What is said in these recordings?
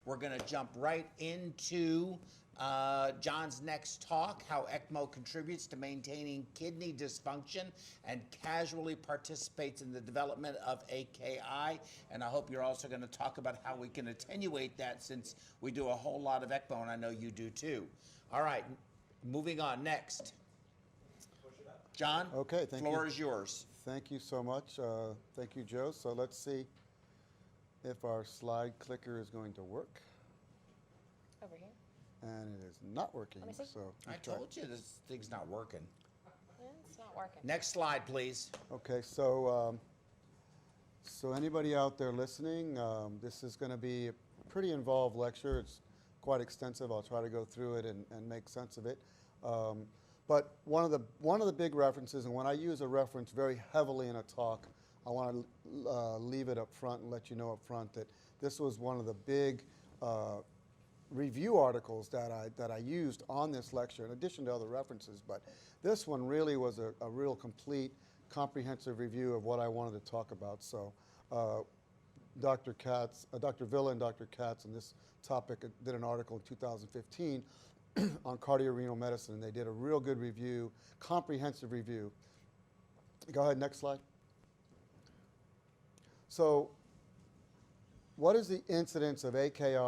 We're going to jump right into John's next talk, how ECMO contributes to maintaining kidney dysfunction and casually participates in the development of AKI. And I hope you're also going to talk about how we can attenuate that, since we do a whole lot of ECMO, and I know you do too. All right, moving on. Next. John, okay, the floor is yours. Thank you so much. Thank you, Joe. So let's see if our slide clicker is going to work. Over here. And it is not working. Let me see. So I told you this thing's not working. It's not working. Next slide, please. okay, so so anybody out there listening, this is going to be a pretty involved lecture. It's quite extensive. I'll try to go through it and make sense of it. But one of the big references, and when I use a reference very heavily in a talk, I want to leave it up front and let you know up front that this was one of the big review articles that I used on this lecture, in addition to other references. But this one really was a real complete, comprehensive review of what I wanted to talk about. So Dr. Villa and Dr. Katz on this topic did an article in 2015 on cardiorenal medicine, and they did a real good review, comprehensive review. Go ahead, next slide. So what is the incidence of AKI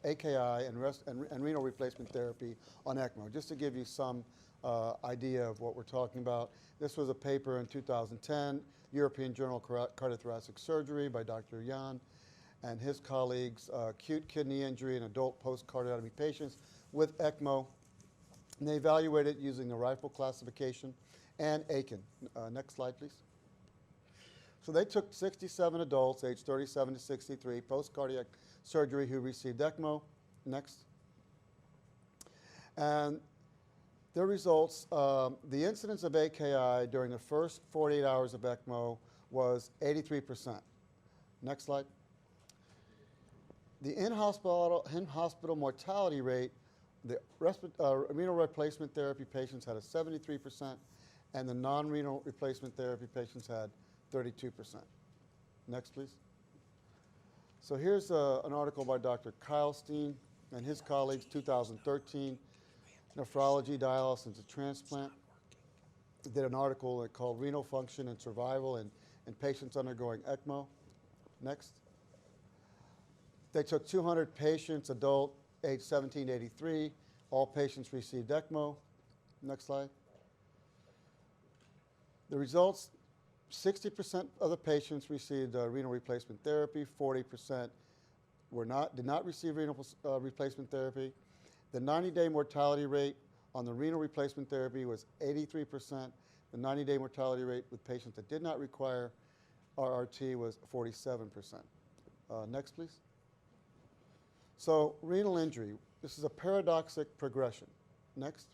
and renal replacement therapy on ECMO? Just to give you some idea of what we're talking about. This was a paper in 2010, European Journal of Cardiothoracic Surgery by Dr. Jan and his colleagues, acute kidney injury in adult post-cardiotomy patients with ECMO. And they evaluated it using the rifle classification and Aiken. Next slide, please. So they took 67 adults aged 37 to 63 post-cardiac surgery who received ECMO. Next. And their results, the incidence of AKI during the first 48 hours of ECMO was 83%. Next slide. The in-hospital mortality rate, the renal replacement therapy patients had a 73%, and the non-renal replacement therapy patients had 32%. Next, please. So here's an article by Dr. Keilstein and his colleagues, 2013, Nephrology, Dialysis, and Transplant. They did an article called Renal Function and Survival in Patients Undergoing ECMO. Next. They took 200 patients, adult, age 17 to 83. All patients received ECMO. Next slide. The results, 60% of the patients received renal replacement therapy, 40% did not receive renal replacement therapy. The 90-day mortality rate on the renal replacement therapy was 83%. The 90-day mortality rate with patients that did not require RRT was 47%. Next, please. So renal injury, this is a paradoxic progression. Next.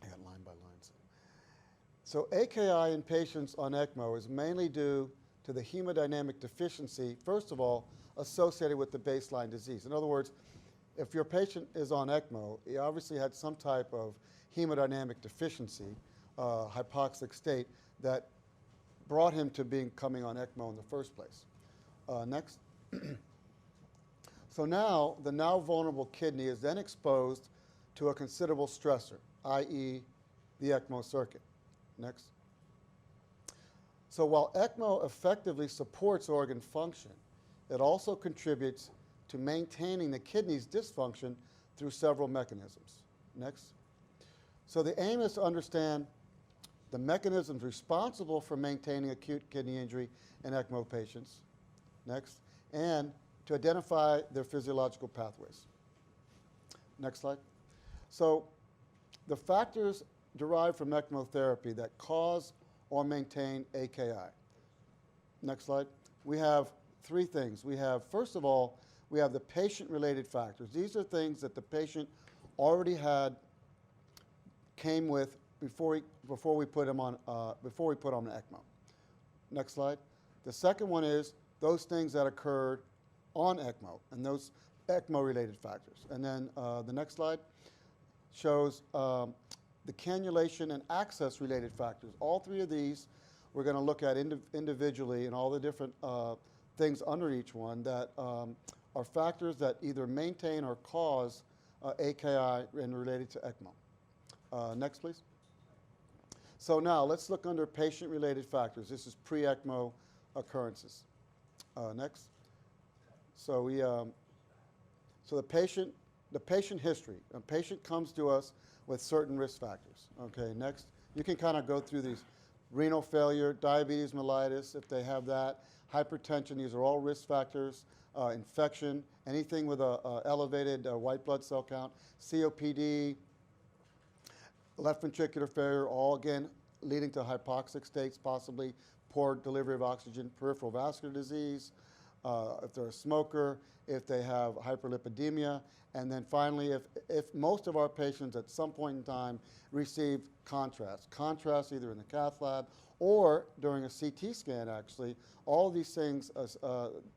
I got line by line. So AKI in patients on ECMO is mainly due to the hemodynamic deficiency, first of all, associated with the baseline disease. In other words, if your patient is on ECMO, he obviously had some type of hemodynamic deficiency, hypoxic state, that brought him to coming on ECMO in the first place. Next. So now, the now vulnerable kidney is then exposed to a considerable stressor, i.e. the ECMO circuit. Next. So while ECMO effectively supports organ function, it also contributes to maintaining the kidney's dysfunction through several mechanisms. Next. So the aim is to understand the mechanisms responsible for maintaining acute kidney injury in ECMO patients. Next. And to identify their physiological pathways. Next slide. So the factors derived from ECMO therapy that cause or maintain AKI. Next slide. We have three things. We have, first of all, we have the patient-related factors. These are things that the patient already came with before we put him on ECMO. Next slide. The second one is those things that occurred on ECMO, and those ECMO-related factors. And then the next slide shows the cannulation and access-related factors. All three of these we're going to look at individually and all the different things under each one that are factors that either maintain or cause AKI and related to ECMO. Next, please. So now let's look under patient-related factors. This is pre-ECMO occurrences. Next. So the patient history. A patient comes to us with certain risk factors. Okay, next. You can kind of go through these. Renal failure, diabetes mellitus, if they have that, hypertension, these are all risk factors, infection, anything with a elevated white blood cell count, COPD, left ventricular failure, all again leading to hypoxic states, possibly poor delivery of oxygen, peripheral vascular disease, if they're a smoker, if they have hyperlipidemia, and then finally, if most of our patients at some point in time received contrast either in the cath lab or during a CT scan actually, all these things,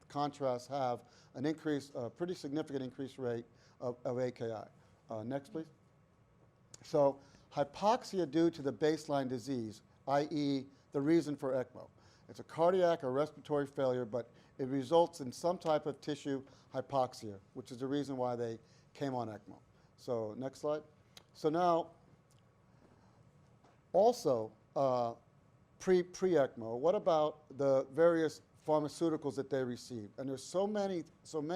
contrasts have an increase, a pretty significant increased rate of AKI. Next, please. So hypoxia due to the baseline disease, i.e. the reason for ECMO. It's a cardiac or respiratory failure, but it results in some type of tissue hypoxia, which is the reason why they came on ECMO. So next slide. So now, also pre-ECMO, what about the various pharmaceuticals that they receive? And there's so many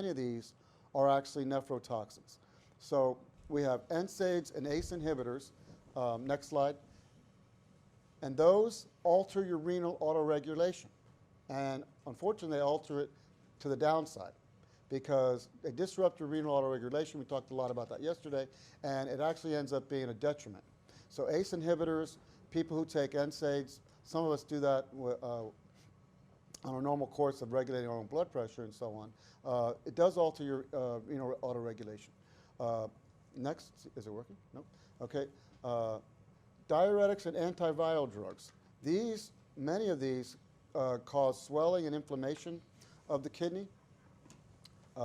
of these are actually nephrotoxins. So we have NSAIDs and ACE inhibitors. Next slide. And those alter your renal autoregulation. And unfortunately, they alter it to the downside because they disrupt your renal autoregulation. We talked a lot about that yesterday. And it actually ends up being a detriment. So ACE inhibitors, people who take NSAIDs, some of us do that on a normal course of regulating our own blood pressure and so on. It does alter your renal autoregulation. Next, is it working? No? Okay. Diuretics and antiviral drugs. Many of these cause swelling and inflammation of the kidney.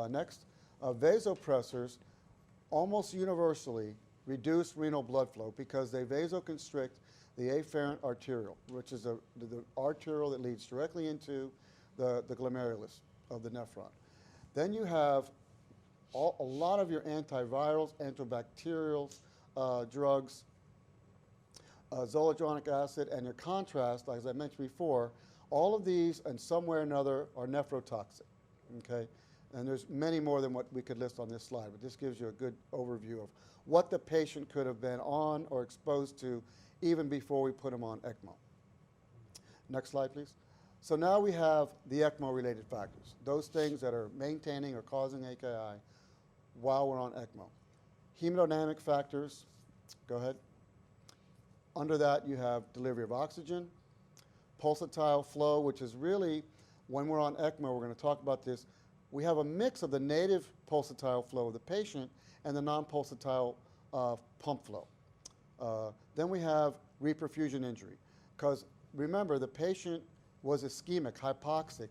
Next, vasopressors almost universally reduce renal blood flow because they vasoconstrict the afferent arteriole, which is the arteriole that leads directly into the glomerulus of the nephron. Then you have a lot of your antivirals, antibacterials, drugs, zoledronic acid, and your contrast, like as I mentioned before, all of these in some way or another are nephrotoxic, okay? And there's many more than what we could list on this slide, but this gives you a good overview of what the patient could have been on or exposed to even before we put them on ECMO. Next slide, please. So now we have the ECMO-related factors, those things that are maintaining or causing AKI while we're on ECMO. Hemodynamic factors, go ahead. Under that, you have delivery of oxygen, pulsatile flow, which is really, when we're on ECMO, we're going to talk about this, we have a mix of the native pulsatile flow of the patient and the non-pulsatile pump flow. Then we have reperfusion injury, because remember, the patient was ischemic, hypoxic,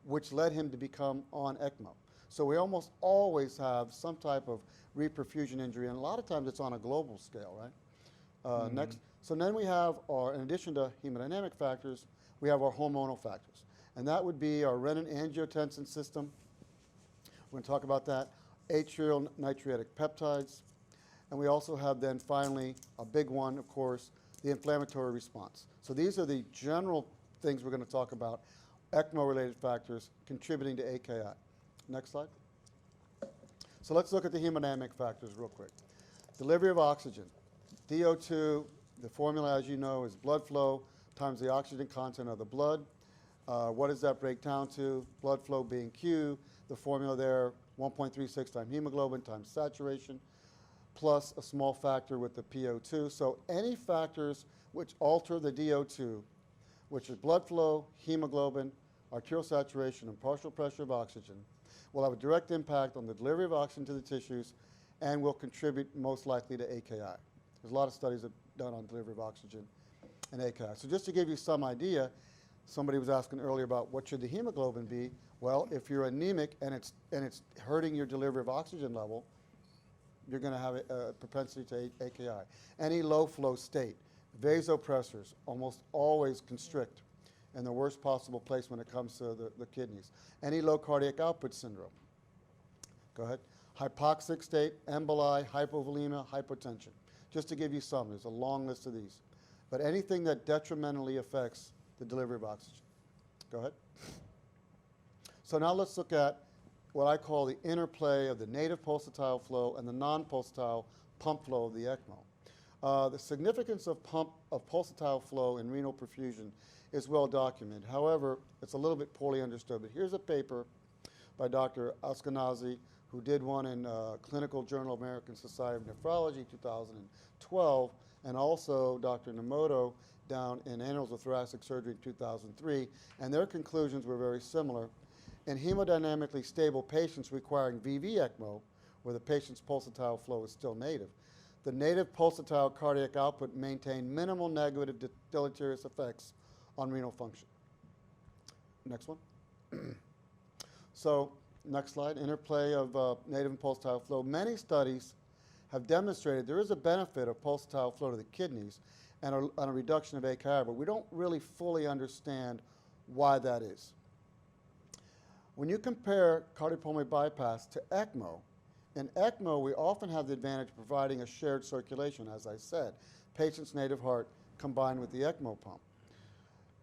which led him to become on ECMO. So we almost always have some type of reperfusion injury, and a lot of times it's on a global scale, right? Next. So then we have in addition to hemodynamic factors, we have our hormonal factors. And that would be our renin-angiotensin system. We're going to talk about that. Atrial natriuretic peptides. And we also have then finally a big one, of course, the inflammatory response. So these are the general things we're going to talk about, ECMO-related factors contributing to AKI. Next slide. So let's look at the hemodynamic factors real quick. Delivery of oxygen. DO2, the formula, as you know, is blood flow times the oxygen content of the blood. What does that break down to? Blood flow being Q, the formula there, 1.36 times hemoglobin times saturation, plus a small factor with the PO2. So any factors which alter the DO2, which is blood flow, hemoglobin, arterial saturation, and partial pressure of oxygen, will have a direct impact on the delivery of oxygen to the tissues and will contribute most likely to AKI. There's a lot of studies done on delivery of oxygen and AKI. So just to give you some idea, somebody was asking earlier about what should the hemoglobin be. Well, if you're anemic and it's hurting your delivery of oxygen level, you're going to have a propensity to AKI. Any low flow state, vasopressors almost always constrict in the worst possible place when it comes to the kidneys. Any low cardiac output syndrome, Go ahead. Hypoxic state, emboli, hypovolemia, hypotension. Just to give you some, there's a long list of these. But anything that detrimentally affects the delivery of oxygen. Go ahead. So now let's look at what I call the interplay of the native pulsatile flow and the non-pulsatile pump flow of the ECMO. The significance of pulsatile flow in renal perfusion is well documented. However, it's a little bit poorly understood. But here's a paper by Dr. Ashkenazi, who did one in Clinical Journal of American Society of Nephrology 2012, and also Dr. Nemoto down in Annals of Thoracic Surgery in 2003, and their conclusions were very similar. In hemodynamically stable patients requiring VV ECMO, where the patient's pulsatile flow is still native, the native pulsatile cardiac output maintained minimal negative deleterious effects on renal function. Next one. So, next slide, interplay of native and pulsatile flow. Many studies have demonstrated there is a benefit of pulsatile flow to the kidneys and a reduction of AKI, but we don't really fully understand why that is. When you compare cardiopulmonary bypass to ECMO, in ECMO we often have the advantage of providing a shared circulation, as I said, patient's native heart combined with the ECMO pump.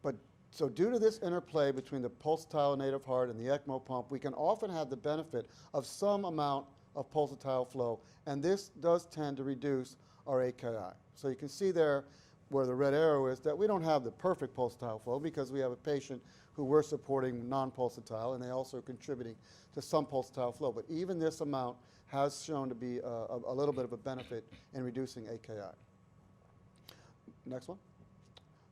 But so due to this interplay between the pulsatile native heart and the ECMO pump, we can often have the benefit of some amount of pulsatile flow, and this does tend to reduce our AKI. So you can see there where the red arrow is that we don't have the perfect pulsatile flow because we have a patient who we're supporting non-pulsatile, and they also are contributing to some pulsatile flow. But even this amount has shown to be a little bit of a benefit in reducing AKI. Next one.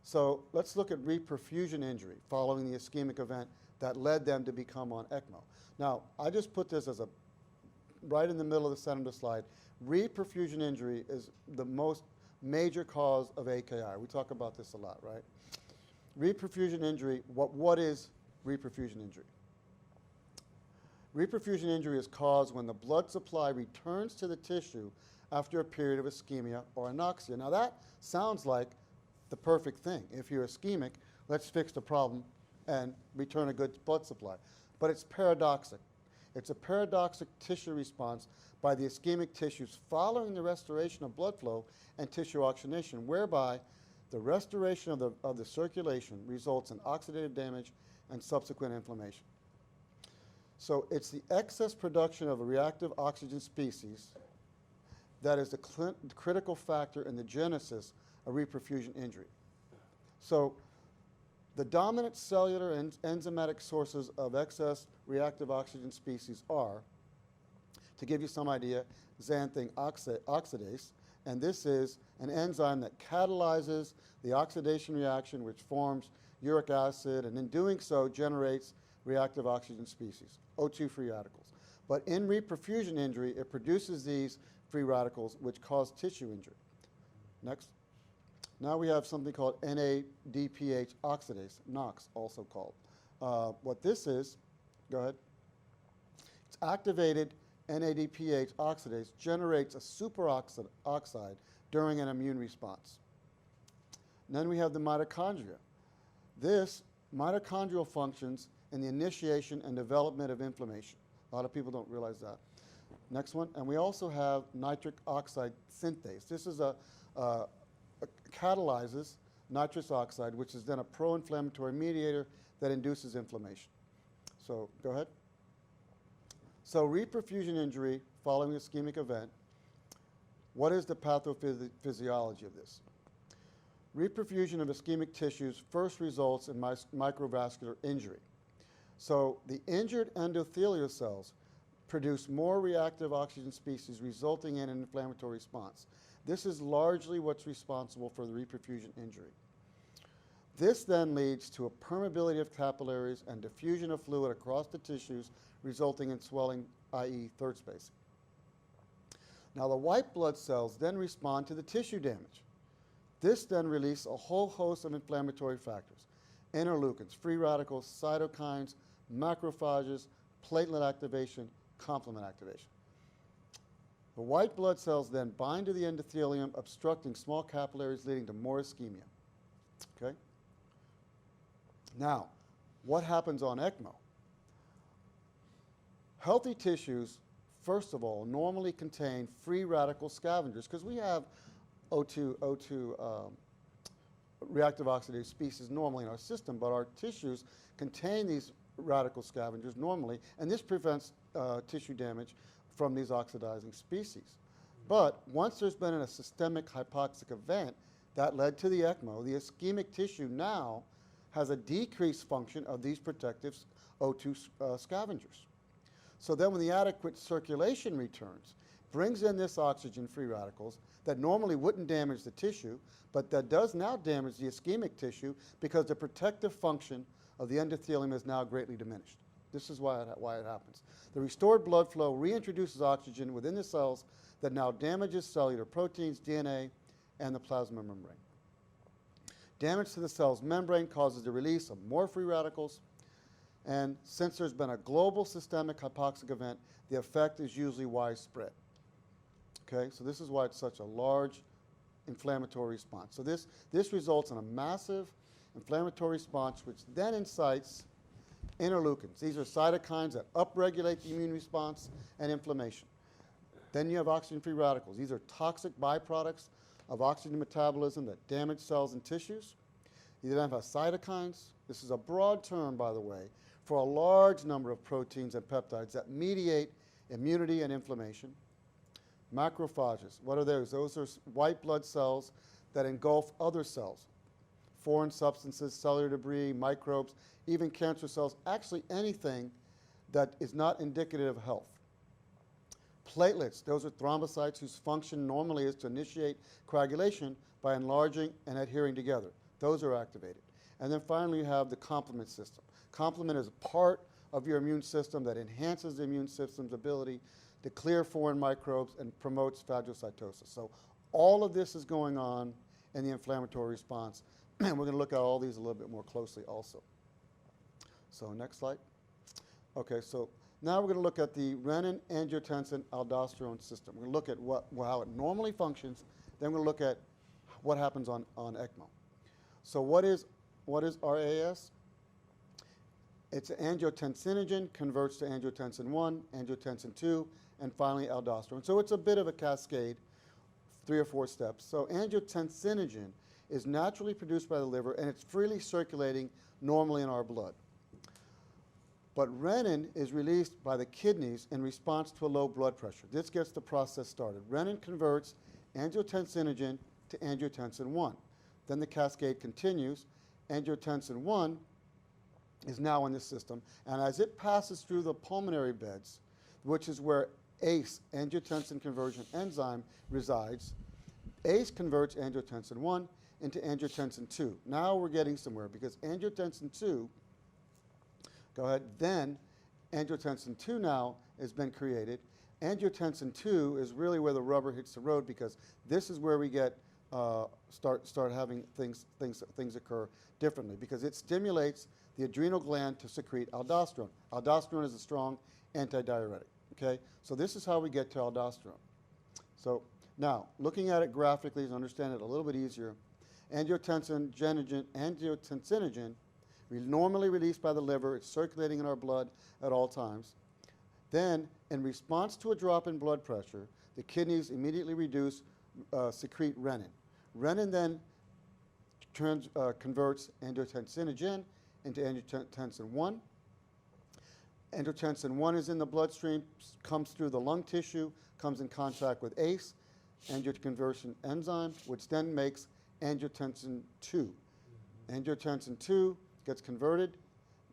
So let's look at reperfusion injury following the ischemic event that led them to become on ECMO. Now, I just put this as a right in the middle of the center of the slide. Reperfusion injury is the most major cause of AKI. We talk about this a lot, right? Reperfusion injury, what is reperfusion injury? Reperfusion injury is caused when the blood supply returns to the tissue after a period of ischemia or anoxia. Now that sounds like the perfect thing. If you're ischemic, let's fix the problem and return a good blood supply. But it's paradoxic. It's a paradoxic tissue response by the ischemic tissues following the restoration of blood flow and tissue oxygenation, whereby the restoration of the circulation results in oxidative damage and subsequent inflammation. So it's the excess production of a reactive oxygen species that is the critical factor in the genesis of reperfusion injury. So the dominant cellular and enzymatic sources of excess reactive oxygen species are, to give you some idea, xanthine oxidase, and this is an enzyme that catalyzes the oxidation reaction which forms uric acid, and in doing so generates reactive oxygen species, O2 free radicals. But in reperfusion injury, it produces these free radicals which cause tissue injury. Next. Now we have something called NADPH oxidase, NOx also called. What this is, go ahead. It's activated NADPH oxidase generates a superoxide during an immune response. And then we have the mitochondria. This mitochondrial functions in the initiation and development of inflammation. A lot of people don't realize that. Next one, and we also have nitric oxide synthase. This is catalyzes nitrous oxide, which is then a pro-inflammatory mediator that induces inflammation. So go ahead. So reperfusion injury following an ischemic event, what is the pathophysiology of this? Reperfusion of ischemic tissues first results in microvascular injury. So the injured endothelial cells produce more reactive oxygen species, resulting in an inflammatory response. This is largely what's responsible for the reperfusion injury. This then leads to a permeability of capillaries and diffusion of fluid across the tissues, resulting in swelling, i.e. third spacing. Now the white blood cells then respond to the tissue damage. This then releases a whole host of inflammatory factors, interleukins, free radicals, cytokines, macrophages, platelet activation, complement activation. The white blood cells then bind to the endothelium, obstructing small capillaries, leading to more ischemia. Okay? Now, what happens on ECMO? Healthy tissues first of all, normally contain free radical scavengers, because we have O2 reactive oxidative species normally in our system, but our tissues contain these radical scavengers normally, and this prevents tissue damage from these oxidizing species. But once there's been a systemic hypoxic event that led to the ECMO, the ischemic tissue now has a decreased function of these protective O2 scavengers. So then when the adequate circulation returns, brings in this oxygen-free radicals that normally wouldn't damage the tissue, but that does now damage the ischemic tissue because the protective function of the endothelium is now greatly diminished. This is why it happens. The restored blood flow reintroduces oxygen within the cells that now damages cellular proteins, DNA, and the plasma membrane. Damage to the cell's membrane causes the release of more free radicals, and since there's been a global systemic hypoxic event, the effect is usually widespread. Okay, so this is why it's such a large inflammatory response. So this results in a massive inflammatory response, which then incites interleukins. These are cytokines that upregulate the immune response and inflammation. Then you have oxygen-free radicals. These are toxic byproducts of oxygen metabolism that damage cells and tissues. You then have cytokines. This is a broad term, by the way, for a large number of proteins and peptides that mediate immunity and inflammation. Macrophages, what are those? Those are white blood cells that engulf other cells, foreign substances, cellular debris, microbes, even cancer cells, actually anything that is not indicative of health. Platelets, those are thrombocytes whose function normally is to initiate coagulation by enlarging and adhering together. Those are activated. And then finally you have the complement system. Complement is a part of your immune system that enhances the immune system's ability to clear foreign microbes and promotes phagocytosis. So all of this is going on in the inflammatory response, and we're going to look at all these a little bit more closely also. So next slide. Okay, so now we're going to look at the renin-angiotensin-aldosterone system. We're going to look at how it normally functions, then we're going to look at what happens on ECMO. So what is RAS? It's angiotensinogen, converts to angiotensin 1, angiotensin 2, and finally aldosterone. So it's a bit of a cascade, 3 or 4 steps. So angiotensinogen is naturally produced by the liver, and it's freely circulating normally in our blood. But renin is released by the kidneys in response to a low blood pressure. This gets the process started. Renin converts angiotensinogen to angiotensin 1. Then the cascade continues. Angiotensin 1 is now in the system, and as it passes through the pulmonary beds, which is where ACE, angiotensin conversion enzyme, resides, ACE converts angiotensin 1 into angiotensin 2. Now we're getting somewhere because angiotensin 2, go ahead, then angiotensin 2 now has been created. Angiotensin 2 is really where the rubber hits the road because this is where we get start having things occur differently because it stimulates the adrenal gland to secrete aldosterone. Aldosterone is a strong antidiuretic, okay? So this is how we get to aldosterone. So now, looking at it graphically to understand it a little bit easier, angiotensinogen normally released by the liver, it's circulating in our blood at all times. Then, in response to a drop in blood pressure, the kidneys immediately secrete renin. Renin then converts angiotensinogen into angiotensin 1. Angiotensin 1 is in the bloodstream, comes through the lung tissue, comes in contact with ACE, angioconversion enzyme, which then makes angiotensin 2. Angiotensin 2 gets converted.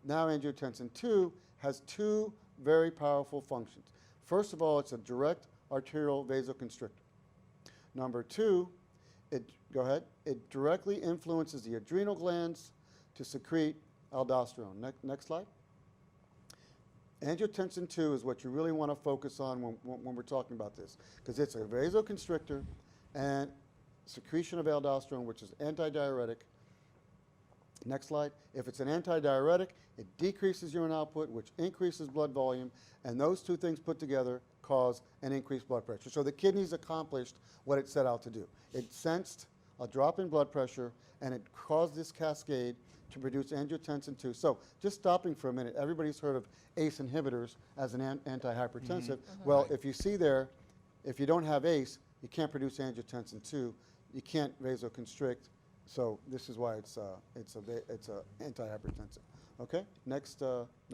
Now angiotensin 2 has 2 very powerful functions. First of all, it's a direct arterial vasoconstrictor. Number 2, it directly influences the adrenal glands to secrete aldosterone. Next slide. Angiotensin 2 is what you really want to focus on when we're talking about this, because it's a vasoconstrictor and secretion of aldosterone, which is antidiuretic. Next slide. If it's an antidiuretic, it decreases urine output, which increases blood volume, and those 2 things put together cause an increased blood pressure. So the kidneys accomplished what it set out to do. It sensed a drop in blood pressure, and it caused this cascade to produce angiotensin II. So just stopping for a minute, everybody's heard of ACE inhibitors as an antihypertensive. Well, Right. if you see there, if you don't have ACE, you can't produce angiotensin II. You can't vasoconstrict. So this is why it's a antihypertensive. Okay, next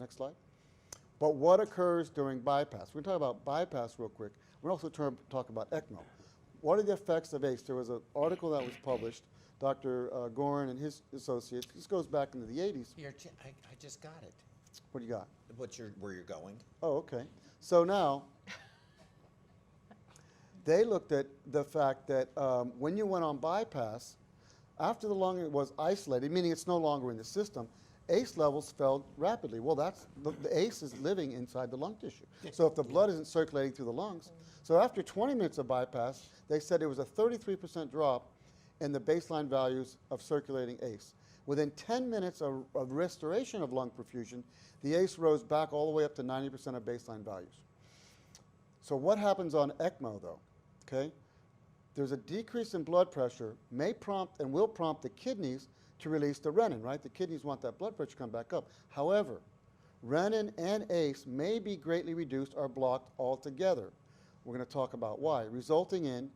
slide. But what occurs during bypass? We're going to talk about bypass real quick. We're also talk about ECMO. What are the effects of ACE? There was an article that was published, Dr. Gorin and his associates. This goes back into the 80s. I just got it. What do you got? Where you're going? Oh, okay. So now, they looked at the fact that when you went on bypass, after the lung was isolated, meaning it's no longer in the system, ACE levels fell rapidly. Well, that's the ACE is living inside the lung tissue. So if the blood isn't circulating through the lungs, so after 20 minutes of bypass, they said there was a 33% drop in the baseline values of circulating ACE. Within 10 minutes of restoration of lung perfusion, the ACE rose back all the way up to 90% of baseline values. So what happens on ECMO, though? Okay, there's a decrease in blood pressure, may prompt and will prompt the kidneys to release the renin, right? The kidneys want that blood pressure to come back up. However, renin and ACE may be greatly reduced or blocked altogether. We're going to talk about why, resulting in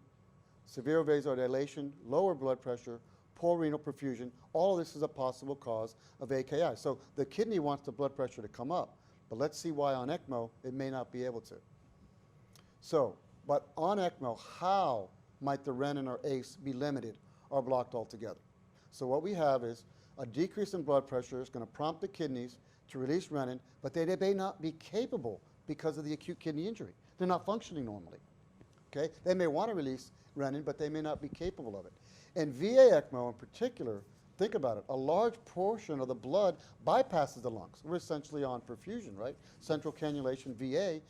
severe vasodilation, lower blood pressure, poor renal perfusion. All of this is a possible cause of AKI. So the kidney wants the blood pressure to come up, but let's see why on ECMO it may not be able to. So, but on ECMO, how might the renin or ACE be limited or blocked altogether? So what we have is a decrease in blood pressure is going to prompt the kidneys to release renin, but they may not be capable because of the acute kidney injury. They're not functioning normally. Okay? They may want to release renin, but they may not be capable of it. In VA ECMO in particular, think about it, a large portion of the blood bypasses the lungs. We're essentially on perfusion, right? Central cannulation, VA.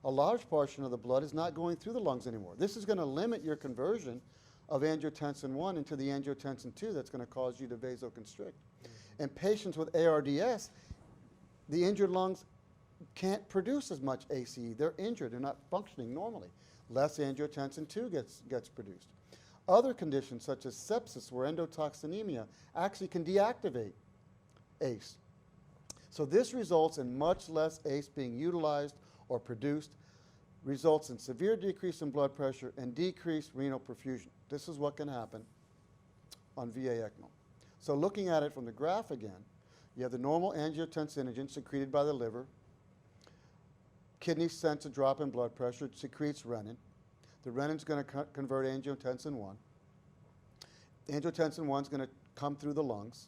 A large portion of the blood is not going through the lungs anymore. This is going to limit your conversion of angiotensin I into the angiotensin II that's going to cause you to vasoconstrict. In patients with ARDS, the injured lungs can't produce as much ACE. They're injured. They're not functioning normally. Less angiotensin II gets produced. Other conditions such as sepsis or endotoxinemia actually can deactivate ACE. So this results in much less ACE being utilized or produced, results in severe decrease in blood pressure and decreased renal perfusion. This is what can happen on VA ECMO. So looking at it from the graph again, you have the normal angiotensinogen secreted by the liver. Kidneys sense a drop in blood pressure, it secretes renin. The renin's going to convert angiotensin I. Angiotensin I is going to come through the lungs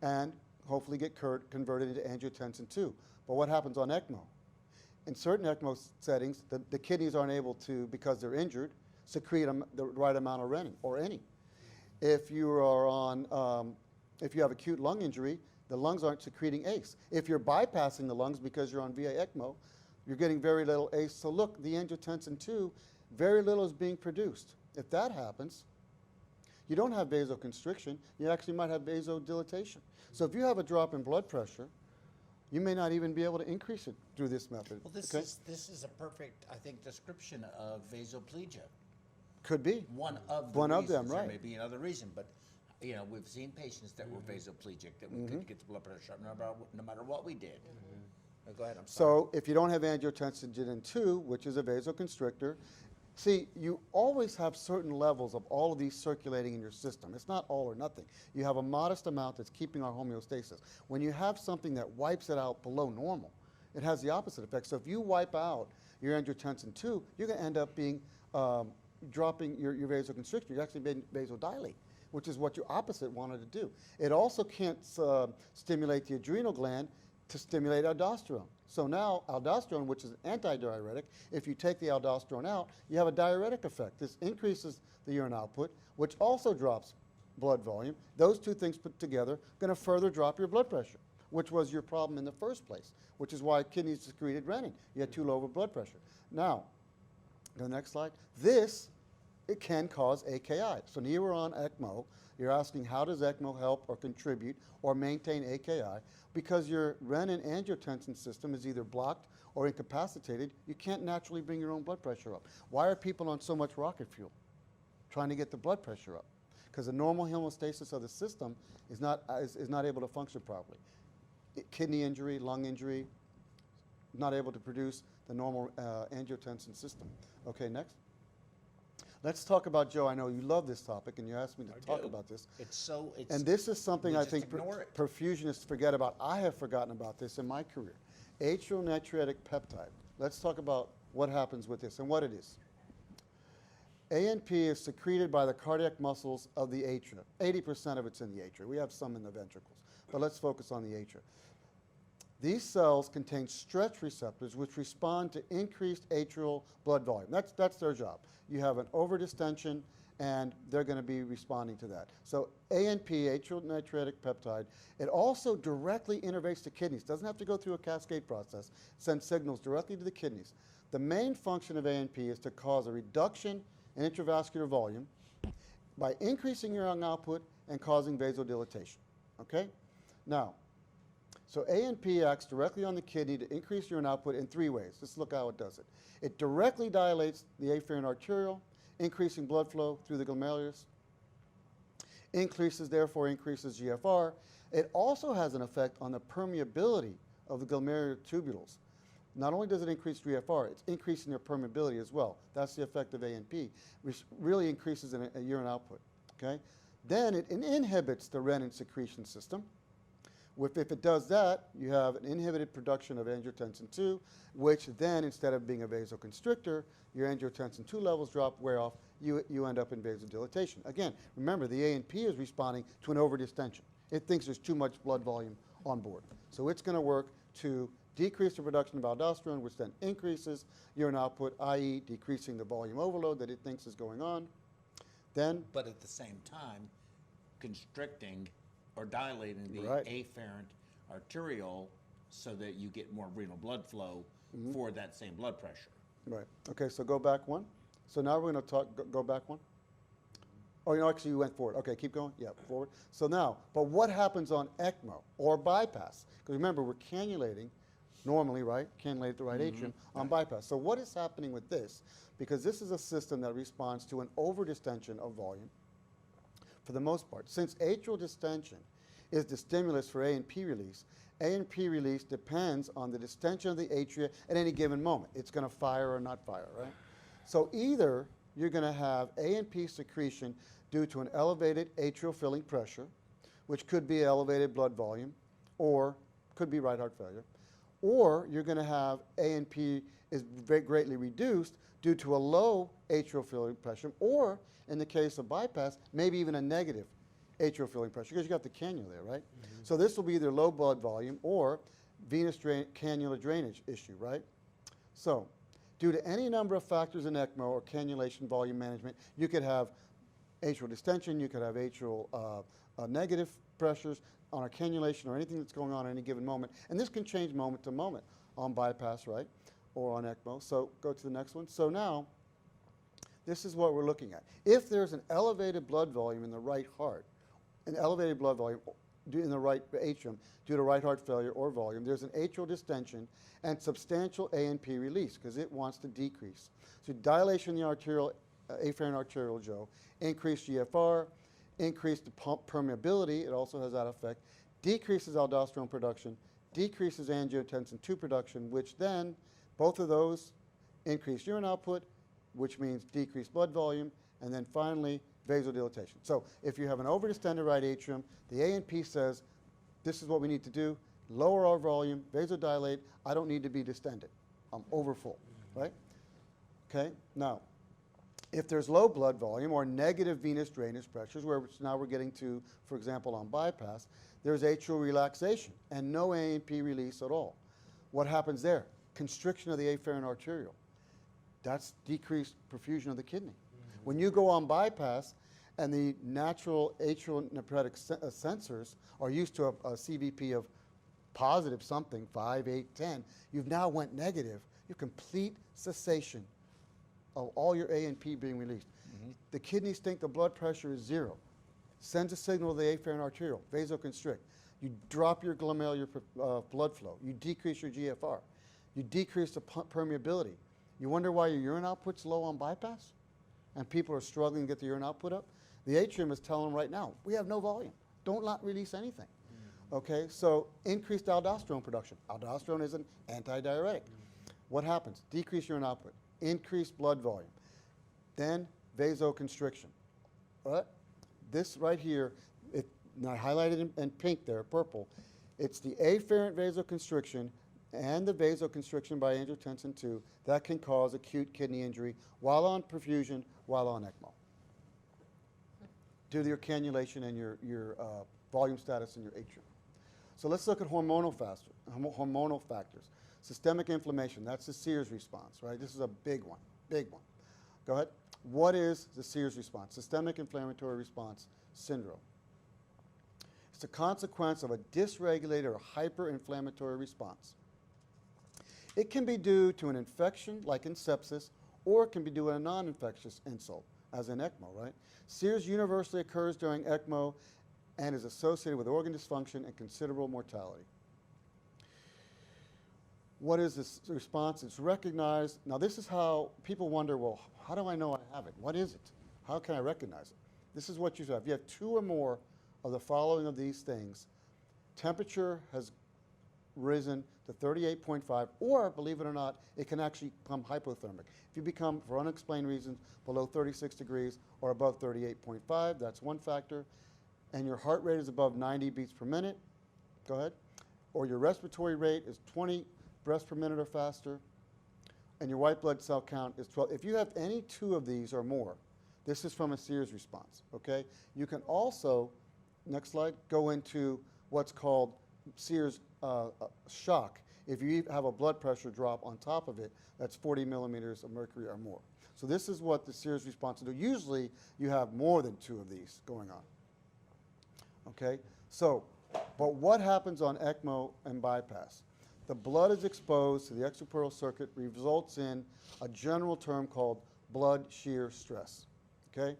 and hopefully get converted into angiotensin II. But what happens on ECMO? In certain ECMO settings, the kidneys aren't able to, because they're injured, secrete the right amount of renin, or any. If you are on, if you have acute lung injury, the lungs aren't secreting ACE. If you're bypassing the lungs because you're on VA ECMO, you're getting very little ACE. So look, the angiotensin II, very little is being produced. If that happens, you don't have vasoconstriction, you actually might have vasodilatation. So if you have a drop in blood pressure, you may not even be able to increase it through this method. Well, this is a perfect, I think, description of vasoplegia. Could be. One of the One of reasons. them, right. There may be another reason, but you know, we've seen patients that were vasoplegic that we couldn't get the blood pressure up no matter what we did. Go ahead, I'm sorry. So if you don't have angiotensin II, which is a vasoconstrictor, see, you always have certain levels of all of these circulating in your system. It's not all or nothing. You have a modest amount that's keeping our homeostasis. When you have something that wipes it out below normal, it has the opposite effect. So if you wipe out your angiotensin II, you're going to end up being dropping your vasoconstrictor. You're actually being vasodilate, which is what your opposite wanted to do. It also can't stimulate the adrenal gland to stimulate aldosterone. So now aldosterone, which is an antidiuretic, if you take the aldosterone out, you have a diuretic effect. This increases the urine output, which also drops blood volume. Those two things put together are going to further drop your blood pressure, which was your problem in the first place, which is why kidneys secreted renin. You had too low of a blood pressure. Now, the next slide. This, it can cause AKI. So now we're on ECMO. You're asking, how does ECMO help or contribute or maintain AKI? Because your renin angiotensin system is either blocked or incapacitated, you can't naturally bring your own blood pressure up. Why are people on so much rocket fuel? Trying to get the blood pressure up. because the normal hemostasis of the system is not able to function properly. Kidney injury, lung injury, not able to produce the normal angiotensin system. Okay, next. Let's talk about, Joe, I know you love this topic and you asked me to talk about this. And this is something I think ignore it. perfusionists forget about. I have forgotten about this in my career. Atrial natriuretic peptide. Let's talk about what happens with this and what it is. ANP is secreted by the cardiac muscles of the atria. 80% of it's in the atria. We have some in the ventricles, but let's focus on the atria. These cells contain stretch receptors which respond to increased atrial blood volume. That's their job. You have an overdistension and they're going to be responding to that. So ANP, atrial natriuretic peptide, it also directly innervates the kidneys. Doesn't have to go through a cascade process. It sends signals directly to the kidneys. The main function of ANP is to cause a reduction in intravascular volume by increasing urine output and causing vasodilatation. Okay? Now, so ANP acts directly on the kidney to increase urine output in 3 ways. Let's look how it does it. It directly dilates the afferent arteriole, increasing blood flow through the glomerulus, therefore increases GFR. It also has an effect on the permeability of the glomerular tubules. Not only does it increase GFR, it's increasing their permeability as well. That's the effect of ANP, which really increases in urine output. Okay? Then it inhibits the renin secretion system. If it does that, you have an inhibited production of angiotensin II, which then, instead of being a vasoconstrictor, your angiotensin II levels drop, wear off, you end up in vasodilatation. Again, remember, the ANP is responding to an overdistension. It thinks there's too much blood volume on board. So it's going to work to decrease the production of aldosterone, which then increases urine output, i.e. decreasing the volume overload that it thinks is going on. Then, but at the same time, constricting or dilating the Right. afferent arteriole so that you get more renal blood flow for that same blood pressure. right. Okay, so go back one. So now we're going to talk, go back one. Oh, actually you went forward. Okay, keep going. Yeah, forward. So now, but what happens on ECMO or bypass? Because remember, we're cannulating normally, right? Cannulate the right atrium on bypass. So what is happening with this? Because this is a system that responds to an overdistension of volume for the most part. Since atrial distension is the stimulus for ANP release depends on the distension of the atria at any given moment. It's going to fire or not fire, right? So either you're going to have ANP secretion due to an elevated atrial filling pressure, which could be elevated blood volume, or could be right heart failure, or you're going to have ANP is very greatly reduced due to a low atrial filling pressure, or in the case of bypass, maybe even a negative atrial filling pressure, because you got the cannula there, right? So this will be either low blood volume or venous cannula drainage issue, right? So due to any number of factors in ECMO or cannulation volume management, you could have atrial distension, you could have atrial negative pressures on a cannulation or anything that's going on at any given moment. And this can change moment to moment on bypass, right? Or on ECMO. So go to the next one. So now, this is what we're looking at. If there's an elevated blood volume in the right heart, an elevated blood volume in the right atrium due to right heart failure or volume, there's an atrial distension and substantial ANP release because it wants to decrease. So dilation in the arterial, afferent arteriole, Joe, increased GFR, increased the pump permeability, it also has that effect, decreases aldosterone production, decreases angiotensin II production, which then, both of those increase urine output, which means decreased blood volume, and then finally, vasodilatation. So if you have an overdistended right atrium, the ANP says, this is what we need to do, lower our volume, vasodilate, I don't need to be distended. I'm overfull, right? Okay, now, if there's low blood volume or negative venous drainage pressures, which now we're getting to, for example, on bypass, there's atrial relaxation and no ANP release at all. What happens there? Constriction of the afferent arteriole. That's decreased perfusion of the kidney. When you go on bypass and the natural atrial nephrotic sensors are used to a CVP of positive something, 5, 8, 10, you've now went negative. You have complete cessation of all your ANP being released. The kidneys think the blood pressure is 0. Sends a signal to the afferent arteriole, vasoconstrict. You drop your glomerular blood flow. You decrease your GFR. You decrease the permeability. You wonder why your urine output's low on bypass? And people are struggling to get the urine output up? The atrium is telling them right now, we have no volume. Don't not release anything. Okay, so increased aldosterone production. Aldosterone is an antidiuretic. What happens? Decreased urine output, increased blood volume, then vasoconstriction. All right? This right here, now highlighted in pink there, purple, it's the afferent vasoconstriction and the vasoconstriction by angiotensin II that can cause acute kidney injury while on perfusion, while on ECMO, due to your cannulation and your volume status in your atrium. So let's look at hormonal factors. Systemic inflammation, that's the Sears response, right? This is a big one, big one. Go ahead. What is the Sears response? Systemic inflammatory response syndrome. It's a consequence of a dysregulated or hyperinflammatory response. It can be due to an infection, like in sepsis, or it can be due to a non-infectious insult, as in ECMO, right? Sears universally occurs during ECMO and is associated with organ dysfunction and considerable mortality. What is this response? It's recognized. Now, this is how people wonder, well, how do I know I have it? What is it? How can I recognize it? This is what you have. If you have 2 or more of the following of these things, temperature has risen to 38.5, or, believe it or not, it can actually become hypothermic. If you become, for unexplained reasons, below 36 degrees or above 38.5, that's one factor, and your heart rate is above 90 beats per minute, go ahead, or your respiratory rate is 20 breaths per minute or faster, and your white blood cell count is 12. If you have any 2 of these or more, this is from a Sears response, okay? You can also, next slide, go into what's called Sears shock. If you have a blood pressure drop on top of it, that's 40 millimeters of mercury or more. So this is what the Sears response will do. Usually you have more than 2 of these going on. Okay, so, but what happens on ECMO and bypass? The blood is exposed to the extrapleural circuit, results in a general term called blood shear stress. Okay?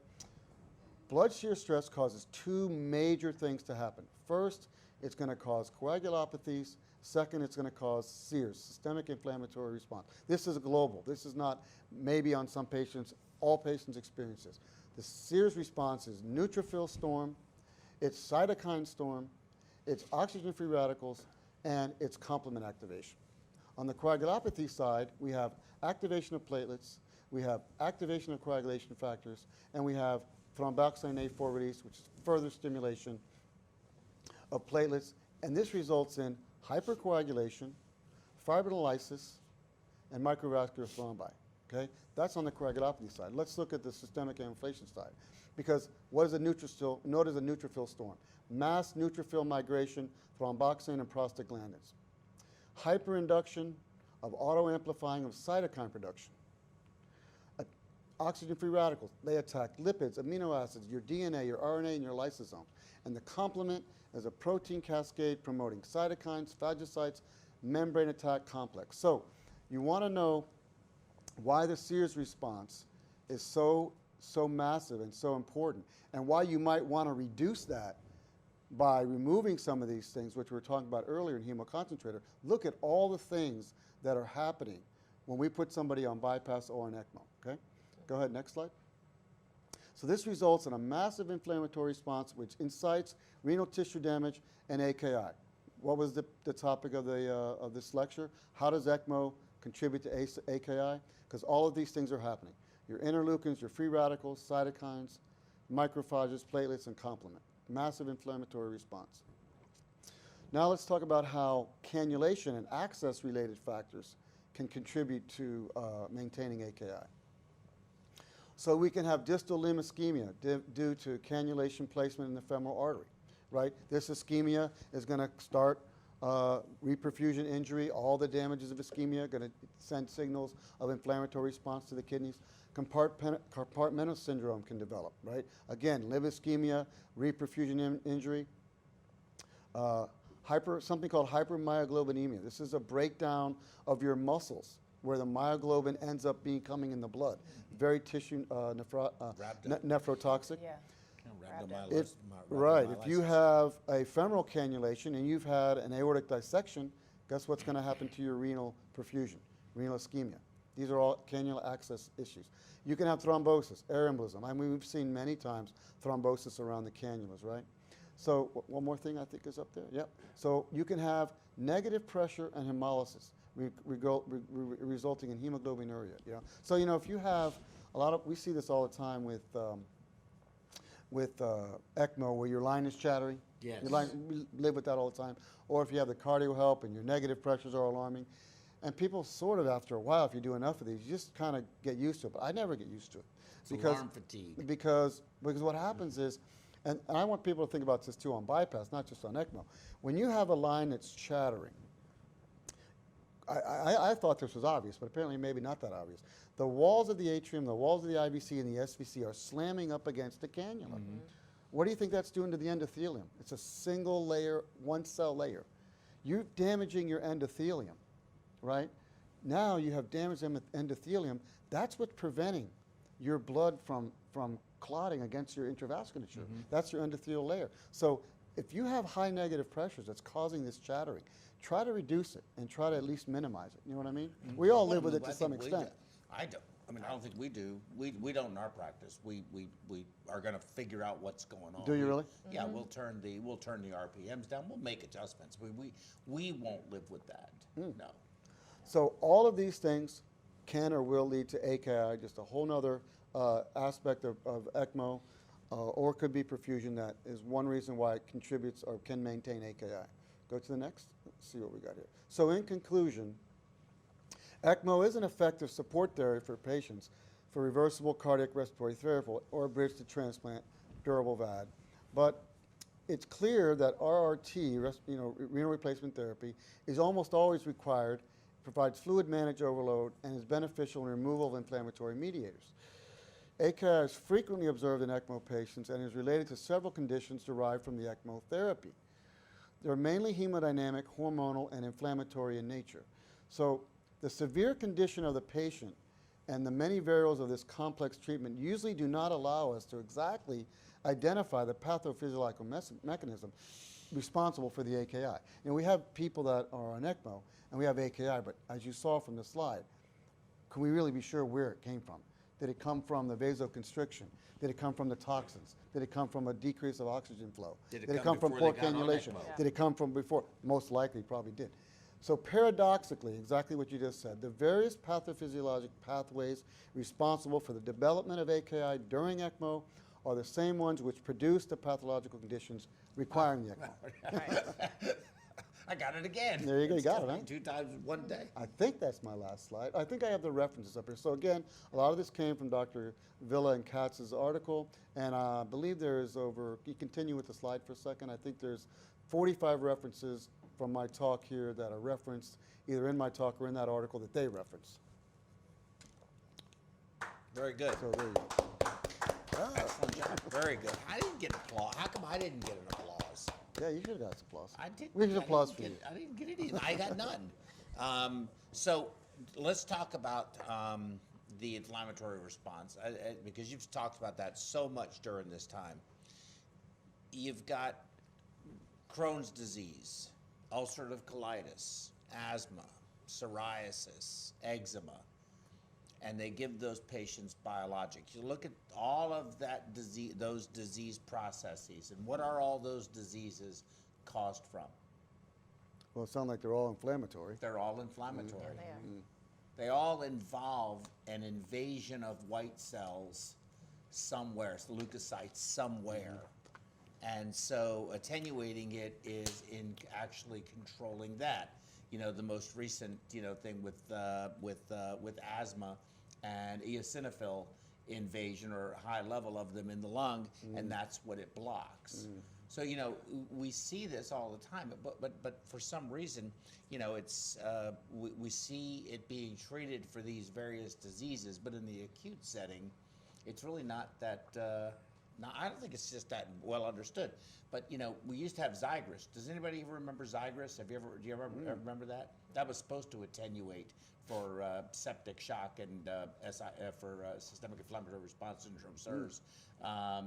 Blood shear stress causes 2 major things to happen. First, it's going to cause coagulopathies. Second, it's going to cause SIRS, systemic inflammatory response. This is global. This is not maybe on some patients. All patients experience this. The SIRS response is neutrophil storm, it's cytokine storm, it's oxygen-free radicals, and it's complement activation. On the coagulopathy side, we have activation of platelets, we have activation of coagulation factors, and we have thromboxane A4 release, which is further stimulation of platelets, and this results in hypercoagulation, fibrinolysis, and microvascular thrombi. Okay? That's on the coagulopathy side. Let's look at the systemic inflammation side. Because what is a neutrophil? Notice a neutrophil storm. Mass neutrophil migration, thromboxane, and prostaglandins. Hyperinduction of autoamplifying of cytokine production. Oxygen-free radicals, they attack lipids, amino acids, your DNA, your RNA, and your lysosome. And the complement is a protein cascade promoting cytokines, phagocytes, membrane attack complex. So you want to know why the SIRS response is so massive and so important, and why you might want to reduce that by removing some of these things, which we were talking about earlier in hemoconcentrator. Look at all the things that are happening when we put somebody on bypass or an ECMO. Okay? Go ahead, next slide. So this results in a massive inflammatory response which incites renal tissue damage and AKI. What was the topic of this lecture? How does ECMO contribute to AKI? Because all of these things are happening. Your interleukins, your free radicals, cytokines, macrophages, platelets, and complement. Massive inflammatory response. Now let's talk about how cannulation and access-related factors can contribute to maintaining AKI. So we can have distal limb ischemia due to cannulation placement in the femoral artery, right? This ischemia is going to start reperfusion injury. All the damages of ischemia are going to send signals of inflammatory response to the kidneys. Compartmental syndrome can develop, right? Again, liver ischemia, reperfusion injury. Something called hypermyoglobinemia. This is a breakdown of your muscles where the myoglobin ends up coming in the blood. Very tissue nephrotoxic. Yeah. Right. If you have a femoral cannulation and you've had an aortic dissection, guess what's going to happen to your renal perfusion? Renal ischemia. These are all cannula access issues. You can have thrombosis, air embolism. I mean, we've seen many times thrombosis around the cannulas, right? So one more thing I think is up there. Yep. So you can have negative pressure and hemolysis resulting in hemoglobinuria. You know? So you know, if you have a lot of, we see this all the time with ECMO, where your line is chattering. Yes. Your line, we live with that all the time. Or if you have the cardio help and your negative pressures are alarming. And people sort of, after a while, if you do enough of these, you just kind of get used to it. But I never get used to it. It's alarm fatigue. Because what happens is, and I want people to think about this too on bypass, not just on ECMO. When you have a line that's chattering, I thought this was obvious, but apparently maybe not that obvious. The walls of the atrium, the walls of the IVC and the SVC are slamming up against the cannula. What do you think that's doing to the endothelium? It's a single layer, one cell layer. You're damaging your endothelium, right? Now you have damaged endothelium. That's what's preventing your blood from clotting against your intravasculature. That's your endothelial layer. So if you have high negative pressures that's causing this chattering, try to reduce it and try to at least minimize it. You know what I mean? We all live with it to some extent. I don't. I mean, I don't think we do. We don't in our practice. We are going to figure out what's going on. Do you really? Yeah, we'll turn the RPMs down. We'll make adjustments. We won't live with that. No. So all of these things can or will lead to AKI, just a whole nother aspect of ECMO, or it could be perfusion. That is one reason why it contributes or can maintain AKI. Go to the next. Let's see what we got here. So in conclusion, ECMO is an effective support therapy for patients for reversible cardiac respiratory therapy or bridge to transplant durable VAD. But it's clear that RRT, renal replacement therapy, is almost always required, provides fluid managed overload, and is beneficial in removal of inflammatory mediators. AKI is frequently observed in ECMO patients and is related to several conditions derived from the ECMO therapy. They're mainly hemodynamic, hormonal, and inflammatory in nature. So the severe condition of the patient and the many variables of this complex treatment usually do not allow us to exactly identify the pathophysiological mechanism responsible for the AKI. You know, we have people that are on ECMO and we have AKI, but as you saw from the slide, can we really be sure where it came from? Did it come from the vasoconstriction? Did it come from the toxins? Did it come from a decrease of oxygen flow? Did it come come from before poor they got on cannulation? ECMO? Did it come from before? Most likely probably did. So paradoxically, exactly what you just said, the various pathophysiologic pathways responsible for the development of AKI during ECMO are the same ones which produce the pathological conditions requiring the ECMO. I got it again. There you go, you got it, huh? 2 times in one day. I think that's my last slide. I think I have the references up here. So again, a lot of this came from Dr. Villa and Katz's article, and I believe there's you continue with the slide for a second, I think there's 45 references from my talk here that are referenced either in my talk or in that article that they reference. Very good. So there you go. Excellent job. Very good. I didn't get applause. How come I didn't get an applause? Yeah, you should have got some applause. I did. We should applause for you. I didn't get it either. I got none. So let's talk about the inflammatory response because you've talked about that so much during this time. You've got Crohn's disease, ulcerative colitis, asthma, psoriasis, eczema, and they give those patients biologics. You look at all of that disease, those disease processes, and what are all those diseases caused from? Well, it sounds like they're all inflammatory. They're all inflammatory. Yeah, they are. They all involve an invasion of white cells somewhere, leukocytes somewhere. And so attenuating it is in actually controlling that. You know, the most recent, thing with asthma and eosinophil invasion or high level of them in the lung, and that's what it blocks. So, we see this all the time, but for some reason, it's we see it being treated for these various diseases, but in the acute setting, it's really not that. Now, I don't think it's just that well understood, but we used to have Xigris. Does anybody ever remember Xigris? Do you ever remember that? That was supposed to attenuate for septic shock and for systemic inflammatory response syndrome, SIRS,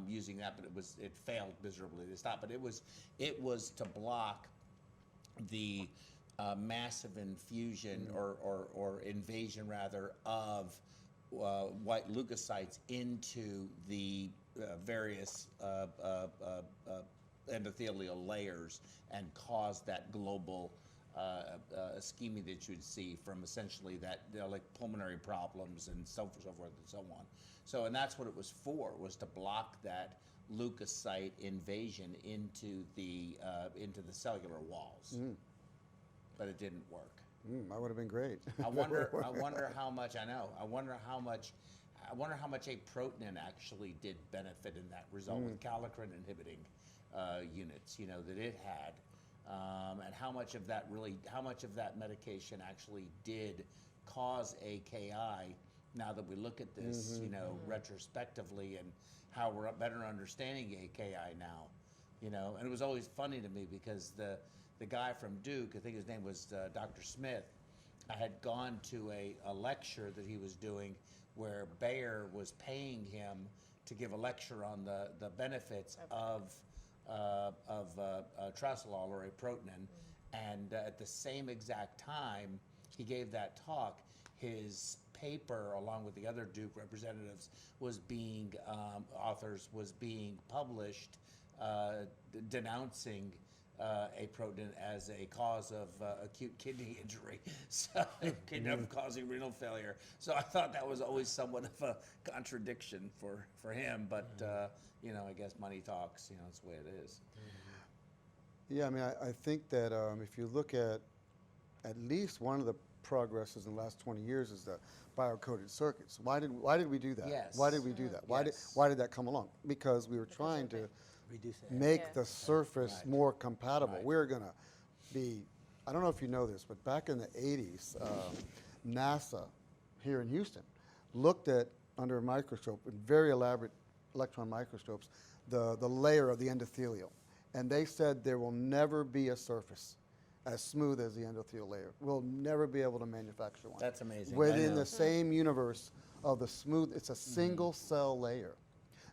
using that, but it failed miserably to stop. But it was to block the massive infusion or invasion rather of white leukocytes into the various endothelial layers and cause that global ischemia that you'd see from essentially that, like pulmonary problems and so forth and so on. So, and that's what it was for, was to block that leukocyte invasion into the cellular walls. But it didn't work. That would have been great. I wonder how much, I know, I wonder how much aprotenin actually did benefit in that result with kallikrein inhibiting units, you know, that it had. And how much of that medication actually did cause AKI, now that we look at this, you know, retrospectively, and how we're better understanding AKI now, you know. And it was always funny to me because the guy from Duke, I think his name was Dr. Smith, I had gone to a lecture that he was doing where Bayer was paying him to give a lecture on the benefits of trasolol or aprotenin, and at the same exact time he gave that talk, his paper, along with the other Duke representatives, was being published, denouncing aprotenin as a cause of acute kidney injury, so causing renal failure. So I thought that was always somewhat of a contradiction for him, but you know, I guess money talks. You know, that's the way it is. Yeah, I mean, I think that if you look at least one of the progresses in the last 20 years is the biocoded circuits. Why did we do that? Yes. Why did we do that? Yes. Why did that come along? Because we were trying to reduce it. make the surface Right. more compatible. Right. We're going to be, I don't know if you know this, but back in the 80s, NASA here in Houston looked at, under a microscope, in very elaborate electron microscopes, the layer of the endothelium. And they said there will never be a surface as smooth as the endothelial layer. We'll never be able to manufacture one. That's amazing. I Within know. the same universe of the smooth, it's a single cell layer.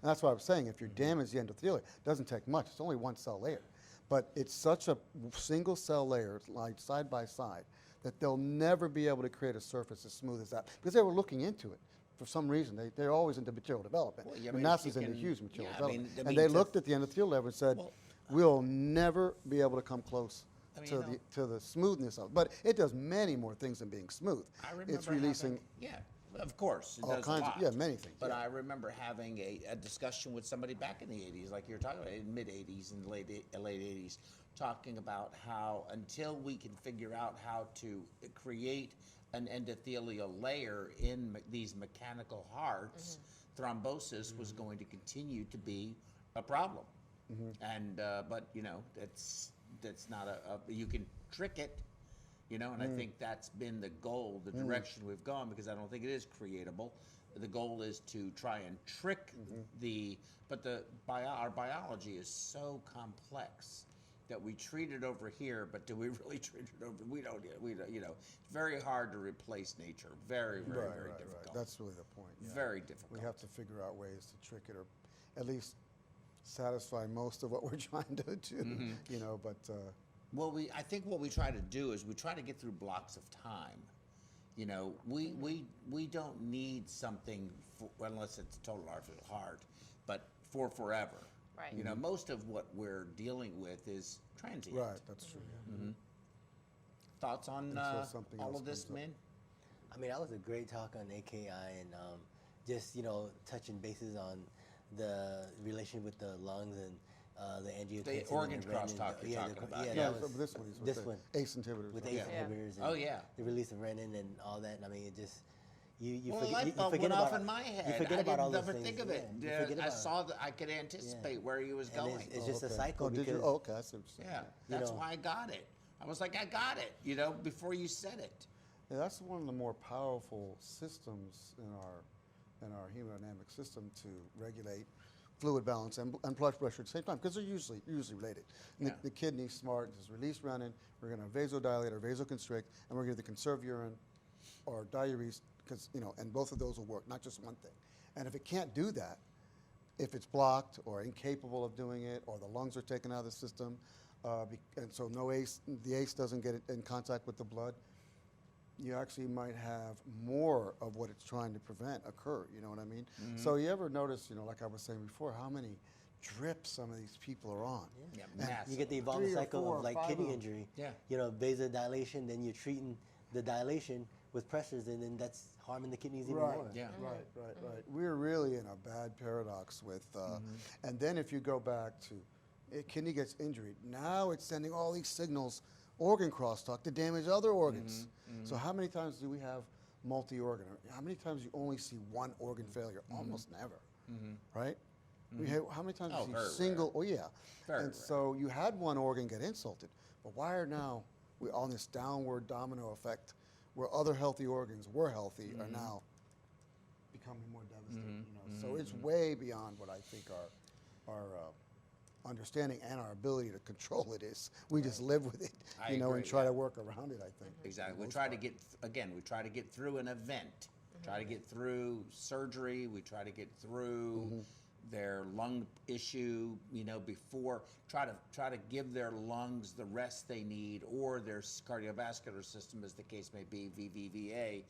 And that's what I was saying, if you damage the endothelium, it doesn't take much, it's only one cell layer. But it's such a single cell layer, like side by side, that they'll never be able to create a surface as smooth as that. Because they were looking into it. For some reason, they're always into material development. Well, yeah, I And mean, if NASA's you into can- huge material yeah, development. I And mean, they to- looked at the endothelial level and said, Well, we'll never be able to come close I mean, to, you know- to the smoothness of it. But it does many more things than being smooth. I remember It's releasing having, of course, it all does kinds a of, lot. yeah, many things. But yeah. I remember having a discussion with somebody back in the 80s, like you were talking about, in mid-80s and late 80s, talking about how until we can figure out how to create an endothelial layer in these mechanical hearts, thrombosis was going to continue to be a problem. And but you know, that's not you can trick it, you know, and I think that's been the goal, the direction we've gone, because I don't think it is creatable. The goal is to try and trick but our biology is so complex that we treat it over here, but do we really treat it over? We don't, you know, it's very hard to replace nature. Very, very, Right, very right, difficult. right. That's really the point. Yeah. Very difficult. We have to figure out ways to trick it, or at least satisfy most of what we're trying to do. You know, but Well, I think what we try to do is we try to get through blocks of time. You know, we don't need something unless it's a total artificial heart, but for forever. Right. You know, most of what we're dealing with is transient. right, that's true. Yeah. Thoughts on Until something all else of this, comes up. Min? I mean, that was a great talk on AKI and just, you know, touching bases on the relation with the lungs and the angiotensin. The and organ renin. crosstalk you're Yeah, talking about. Yeah, Yeah, that so was this one is with this the one. ACE inhibitors. with right? ACE Yeah. inhibitors and Oh, yeah. the release of renin and all that. And I mean, it just, you Well, forget, a light you bulb forget went about off in my head. You forget I about all didn't those ever things. think of it. Yeah, you forget I about saw that I could anticipate where he was And going. it's just a Okay. cycle Oh, did you? because Oh, okay, I see what you're saying. Yeah, You that's know. why I got it. I was like, I got it, you know, before you said it. Yeah, that's one of the more powerful systems in our hemodynamic system to regulate fluid balance and blood pressure at the same time, because they're usually related. And Yeah. the kidney's smart, just release renin, we're going to vasodilate or vasoconstrict, and we're going to conserve urine or diurese, because, you know, and both of those will work, not just one thing. And if it can't do that, if it's blocked or incapable of doing it, or the lungs are taken out of the system, and so no ACE, the ACE doesn't get in contact with the blood, you actually might have more of what it's trying to prevent occur, you know what I mean? So you ever notice, like I was saying before, how many drips some of these people are on? Yeah, And massive. You get the 3 evolving or cycle 4 of or like 5 kidney of 'em. injury. Yeah. Vasodilation, then you're treating the dilation with pressures, and then that's harming the kidneys even Right, more. Yeah. right. We're really in a bad paradox with, and then if you go back to, kidney gets injured, now it's sending all these signals, organ crosstalk, to damage other organs. So how many times do we have multi-organ? How many times you only see one organ failure? Almost never, right? How many times Oh, do you very see single? rare. Oh yeah, Very and rare. so you had one organ get insulted, but why are now we on this downward domino effect where other healthy organs were healthy are now becoming more devastated? So it's way beyond what I think our understanding and our ability to control it is. We just live with it, I and agree, try yeah. to work around it, I think. Exactly. for the We most try to part. get, again, we try to get through an event, try to get through surgery, we try to get through their lung issue, before, try to give their lungs the rest they need, or their cardiovascular system, as the case may be, VVVA,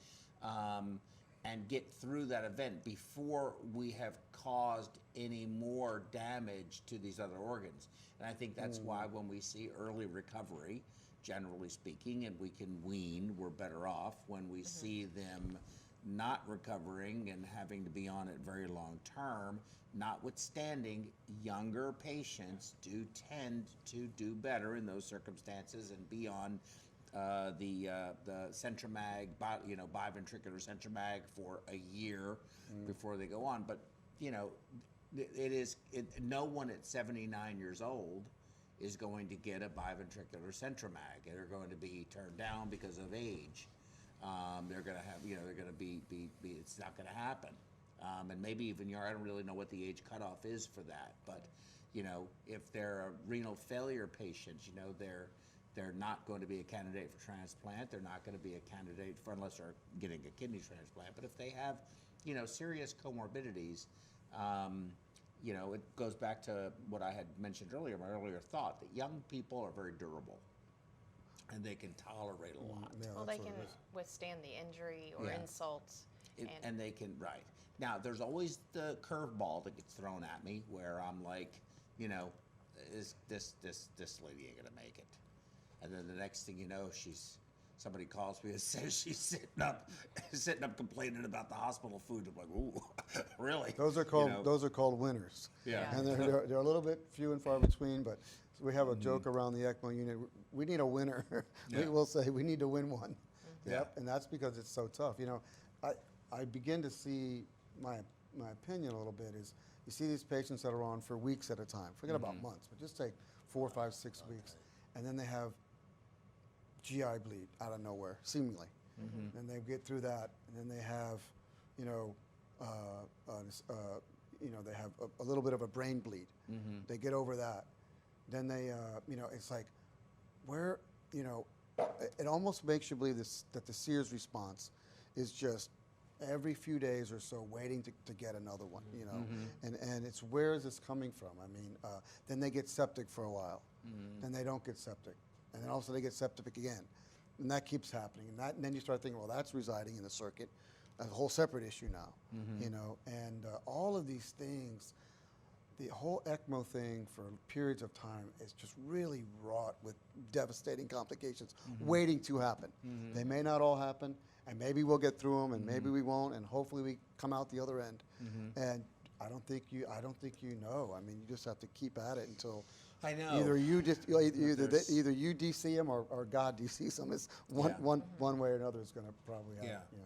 and get through that event before we have caused any more damage to these other organs. And I think that's why when we see early recovery, generally speaking, and we can wean, we're better off. When we see them not recovering and having to be on it very long term, notwithstanding, younger patients do tend to do better in those circumstances and be on the Centromag, biventricular Centromag for a year before they go on. But no one at 79 years old is going to get a biventricular Centromag. They're going to be turned down because of age. They're going to have, they're going to be it's not going to happen. And maybe even I don't really know what the age cutoff is for that. But, if they're a renal failure patient, they're not going to be a candidate for transplant. They're not going to be a candidate for, unless they're getting a kidney transplant. But if they have, serious comorbidities, it goes back to what I had mentioned earlier, my earlier thought, that young people are very durable and they can tolerate a lot. Yeah, Well, that's they what can it is. withstand the injury or Yeah. insults. And they can, right. Now, there's always the curveball that gets thrown at me where I'm like, is this lady ain't gonna make it. And then the next thing you know, somebody calls me and says she's sitting up complaining about the hospital food. I'm like, ooh, really? Those are called winners. Yeah. And they're a little bit few and far between, but we have a joke around the ECMO unit. We need a winner. Yeah. We will say we need to win one. Yeah. Yep. And that's because it's so tough. I begin to see my opinion a little bit is you see these patients that are on for weeks at a time. Forget about months, but just take 4, 5, 6 weeks, and then they have GI bleed out of nowhere, seemingly. And they get through that, and then they have, they have a little bit of a brain bleed. They get over that. Then they, it's like, where, it almost makes you believe that the Sears response is just every few days or so waiting to get another one, and it's, where is this coming from? I mean, then they get septic for a while, then they don't get septic, and then also they get septic again, and that keeps happening, and then you start thinking, well, that's residing in the circuit, a whole separate issue now, and all of these things, the whole ECMO thing for periods of time is just really wrought with devastating complications waiting to happen. They may not all happen, and maybe we'll get through them, and maybe we won't, and hopefully we come out the other end. And I don't think you know. I mean, you just have to keep at it until I know. either you DC them or God DCs them. It's one way or another is going to probably happen.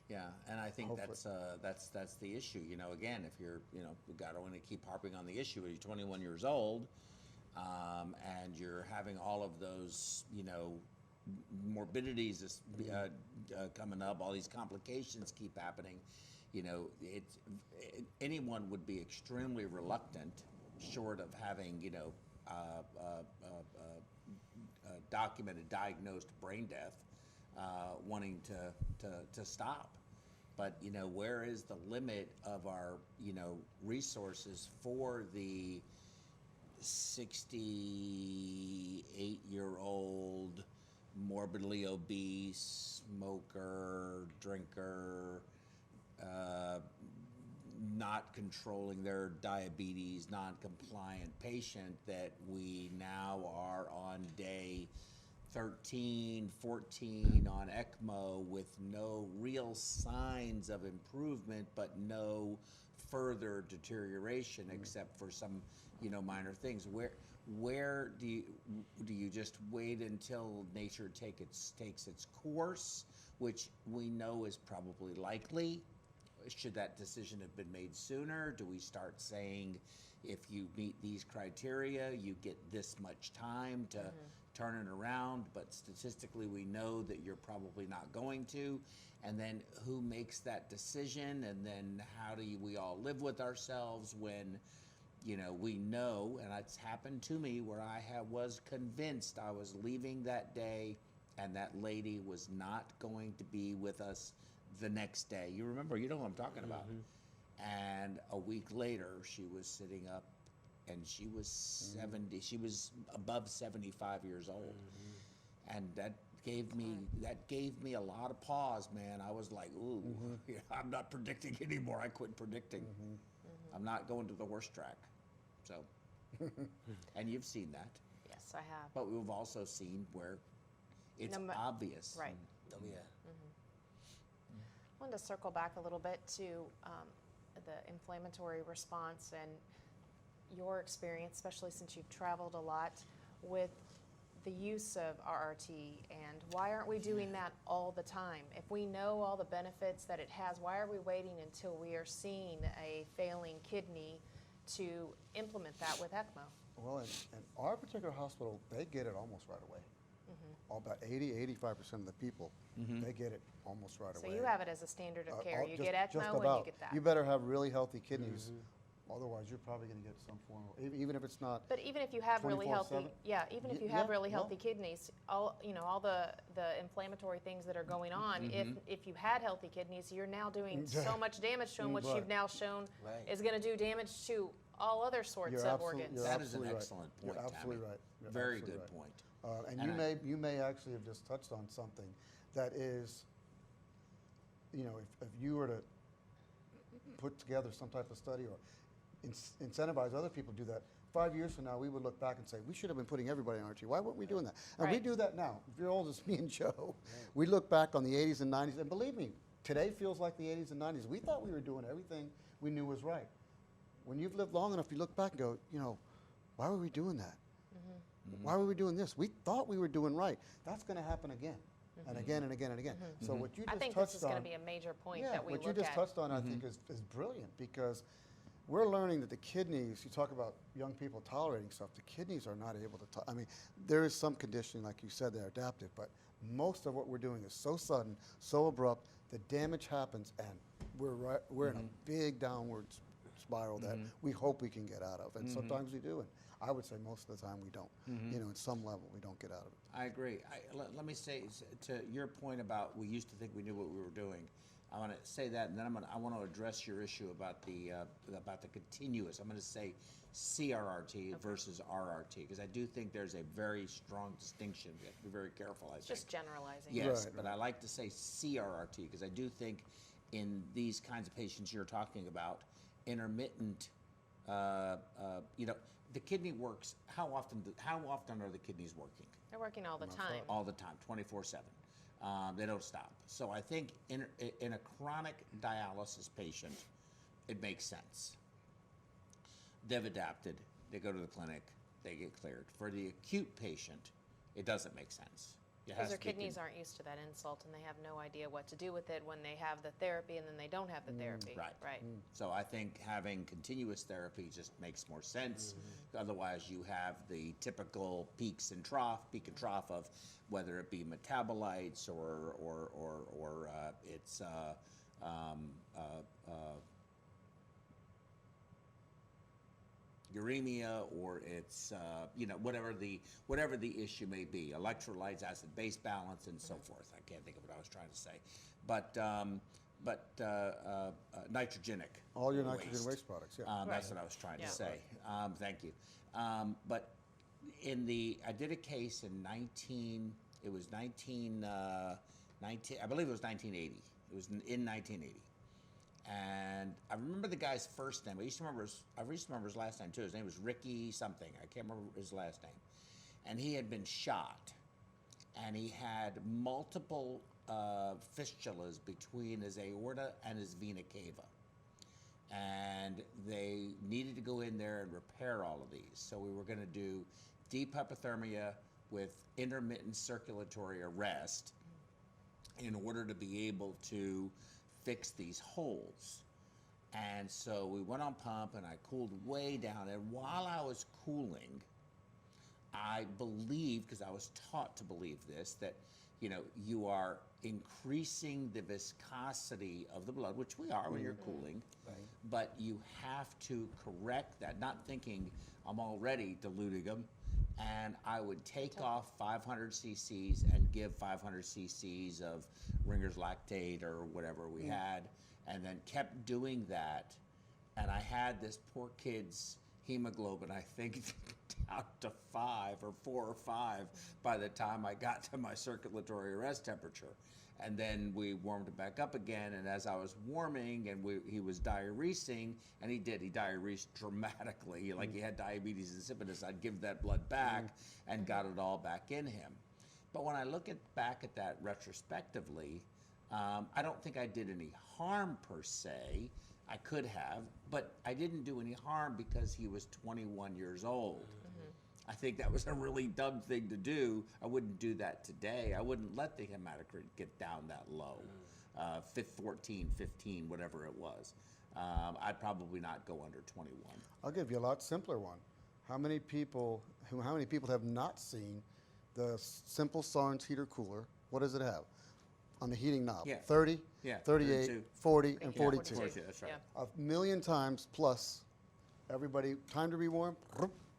Yeah, and I think Hopefully. that's the issue. Again, if you're, we got to want to keep harping on the issue. You're 21 years old, and you're having all of those, morbidities coming up. All these complications keep happening. Anyone would be extremely reluctant, short of having, documented, diagnosed brain death, wanting to stop. But where is the limit of our resources for the 68-year-old, morbidly obese, smoker, drinker, not controlling their diabetes, non-compliant patient that we now are on day 13, 14 on ECMO with no real signs of improvement, but no further deterioration except for some, minor things. Where do you just wait until nature takes its course, which we know is probably likely? Should that decision have been made sooner? Do we start saying, if you meet these criteria, you get this much time to turn it around, but statistically we know that you're probably not going to? And then who makes that decision? And then how do we all live with ourselves when, we know, and it's happened to me where I was convinced I was leaving that day and that lady was not going to be with us the next day. You remember, you know what I'm talking about. And a week later, she was sitting up and she was 70, she was above 75 years old. And that gave me a lot of pause, man. I was like, ooh, I'm not predicting anymore. I quit predicting. I'm not going to the horse track. So, and you've seen that. Yes, I have. But we've also seen where it's obvious. Right. Oh, yeah. I wanted to circle back a little bit to the inflammatory response and your experience, especially since you've traveled a lot, with the use of RRT, and why aren't we doing that all the time? If we know all the benefits that it has, why are we waiting until we are seeing a failing kidney to implement that with ECMO? Well, in our particular hospital, they get it almost right away. About 80–85% of the people, they get it almost right So away. you have it as a standard of care. You Just- get just ECMO and about. you get that. You better have really healthy kidneys. Otherwise, you're probably going to get some form of, even if it's not. But even if you have really healthy, 24/7? even if you Yeah, have really well- healthy kidneys, all the inflammatory things that are going on. If you had healthy kidneys, you're now doing so much damage to them, which Right. you've now shown Right. is going to do damage to all other sorts You're of absolutely- organs. you're That is an absolutely right. excellent point, You're absolutely Tammy. right. You're Very absolutely good right. point. And And you may actually have just touched on something that is, if you were to put together some type of study or incentivize other people to do that, 5 years from now, we would look back and say, we should have been putting everybody on RT. Why weren't we doing that? And we Right. do that now. If you're old as me and Joe, we look back on the 80s and 90s, and believe me, today feels like the 80s and 90s. We thought we were doing everything we knew was right. When you've lived long enough, you look back and go, why were we doing that? Why were we doing this? We thought we were doing right. That's going to happen again and again and again and again. So what you I just think touched this is on, going to be a major point yeah, that we what look you just at. touched on, I think, is brilliant, because we're learning that the kidneys. You talk about young people tolerating stuff. The kidneys are not able to. I mean, there is some conditioning, like you said, they're adaptive, but most of what we're doing is so sudden, so abrupt. The damage happens, and we're in a big downward spiral that we hope we can get out of, and sometimes we do, and I would say most of the time we don't. At some level, we don't get out of it. I agree. Let me say to your point about we used to think we knew what we were doing. I want to say that, and then I want to address your issue about the continuous. I'm going to say CRRT versus RRT, because I do think there's a very strong distinction. We have to be very careful. I think. Just generalizing. Yes, Right, but I like to say CRRT because I do think in these kinds of patients you're talking about, intermittent, the kidney works. How often are the kidneys working? They're working all the time. All the time, 24/7. They don't stop. So I think in a chronic dialysis patient, it makes sense. They've adapted. They go to the clinic. They get cleared. For the acute patient, it doesn't make sense. Because their kidneys aren't used to that insult, and they have no idea what to do with it when they have the therapy and then they don't have the therapy. Right. So I think having continuous therapy just makes more sense. Otherwise, you have the typical peak and trough of whether it be metabolites or it's uremia, or it's whatever the issue may be, electrolytes, acid base balance, and so forth. I can't think of what I was trying to say, but nitrogenic. All your nitrogen waste products, yeah. That's what I was trying Yeah. to say. Thank you. But I did a case in 19, I believe it was 1980. It was in 1980. And I remember the guy's first name. I used to remember his last name too. His name was Ricky something. I can't remember his last name. And he had been shot. And he had multiple fistulas between his aorta and his vena cava. And they needed to go in there and repair all of these. So we were going to do deep hypothermia with intermittent circulatory arrest in order to be able to fix these holes. And so we went on pump and I cooled way down. And while I was cooling, I believe, because I was taught to believe this, that you are increasing the viscosity of the blood, which we are when you're cooling, but you have to correct that, not thinking I'm already diluting them. And I would take off 500 cc's and give 500 cc's of Ringer's lactate or whatever we had, and then kept doing that. And I had this poor kid's hemoglobin, I think, down to 5 or 4 or 5 by the time I got to my circulatory arrest temperature. And then we warmed it back up again, and as I was warming, and he was diuresing, and he diuresed dramatically, like he had diabetes insipidus. I'd give that blood back and got it all back in him. But when I look back at that retrospectively, I don't think I did any harm per se. I could have, but I didn't do any harm because he was 21 years old. I think that was a really dumb thing to do. I wouldn't do that today. I wouldn't let the hematocrit get down that low, 14, 15, whatever it was. I'd probably not go under 21. I'll give you a lot simpler one. How many people have not seen the simple Sarnes heater cooler? What does it have on the heating knob? Yeah. 30, Yeah, 38, 32. 40, and Yeah, 42. 42, that's right. Yeah. A million times plus, everybody, time to rewarm,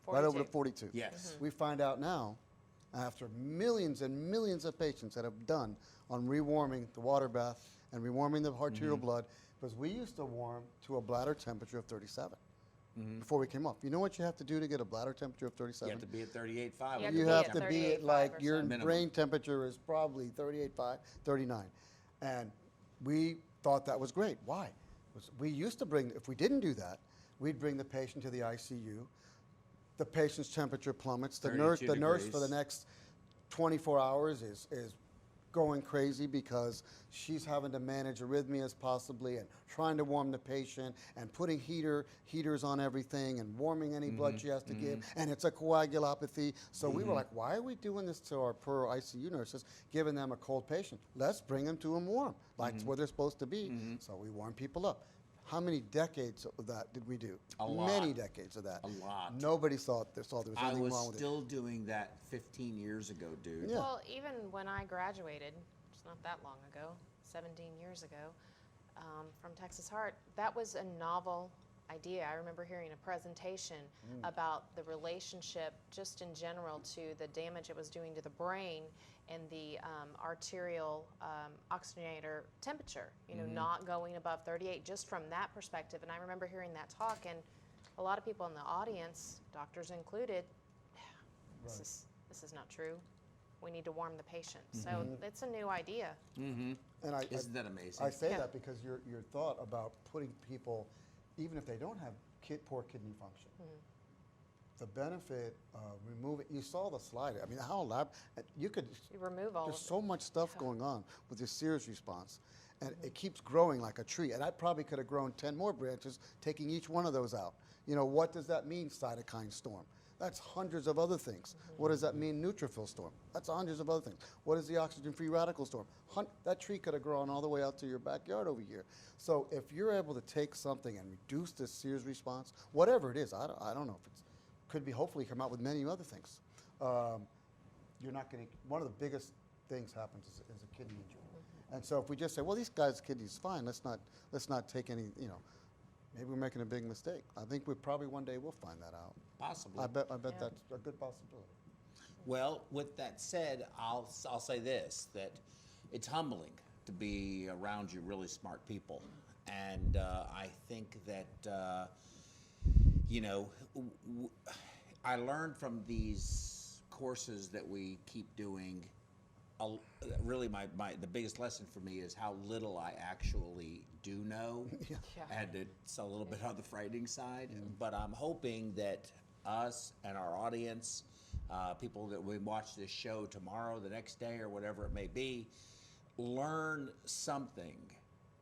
right over to 42. Yes. We find out now, after millions and millions of patients that have done on rewarming the water bath and rewarming the arterial blood, because we used to warm to a bladder temperature of 37 before we came off. You know what you have to do to get a bladder temperature of 37? You have to be at 38.5. You You be have at to be 38.5 at like or your so. Minimum. brain temperature is probably 38.5, 39. And we thought that was great. Why? We used to bring, if we didn't do that, we'd bring the patient to the ICU. The patient's temperature plummets. The 32 nurse for the degrees. next 24 hours is going crazy because she's having to manage arrhythmias possibly and trying to warm the patient and putting heaters on everything and warming any blood she has to give, and it's a coagulopathy. So we were like, why are we doing this to our poor ICU nurses, giving them a cold patient? Let's bring them to them warm, like where they're supposed to be. So we warm people up. How many decades of that did we do? A lot. Many decades of that. A lot. Nobody saw there was I anything was wrong with it. still doing that 15 years ago, dude. Yeah. Well, even when I graduated, it's not that long ago, 17 years ago, from Texas Heart, that was a novel idea. I remember hearing a presentation about the relationship, just in general, to the damage it was doing to the brain and the arterial oxygenator temperature, not going above 38, just from that perspective. And I remember hearing that talk, and a lot of people in the audience, doctors included, this is not true. We need to warm the patient. So it's a new idea. And Isn't that amazing? I say Yeah. that because your thought about putting people, even if they don't have poor kidney function, the benefit of removing, you saw the slide. I mean, how elaborate, you could, You remove all there's of so much stuff going on with your Sears response. And it keeps growing like a tree. And I probably could have grown 10 more branches, taking each one of those out. What does that mean, cytokine storm? That's hundreds of other things. What does that mean, neutrophil storm? That's hundreds of other things. What is the oxygen-free radical storm? That tree could have grown all the way out to your backyard over here. So if you're able to take something and reduce the Sears response, whatever it is, I don't know if it's, could be hopefully come out with many other things. You're not going to, one of the biggest things happens is a kidney injury. And so if we just say, well, these guys' kidney's fine, let's not take any, maybe we're making a big mistake. I think we probably one day we'll find that out. Possibly. I bet Yeah. that's a good possibility. Well, with that said, I'll say this, that it's humbling to be around you really smart people. And I think that, you know, I learned from these courses that we keep doing, really the biggest lesson for me is how little I actually do know. Yeah. And it's a little bit on the frightening side. But I'm hoping that us and our audience, people that we watch this show tomorrow, the next day, or whatever it may be, learn something,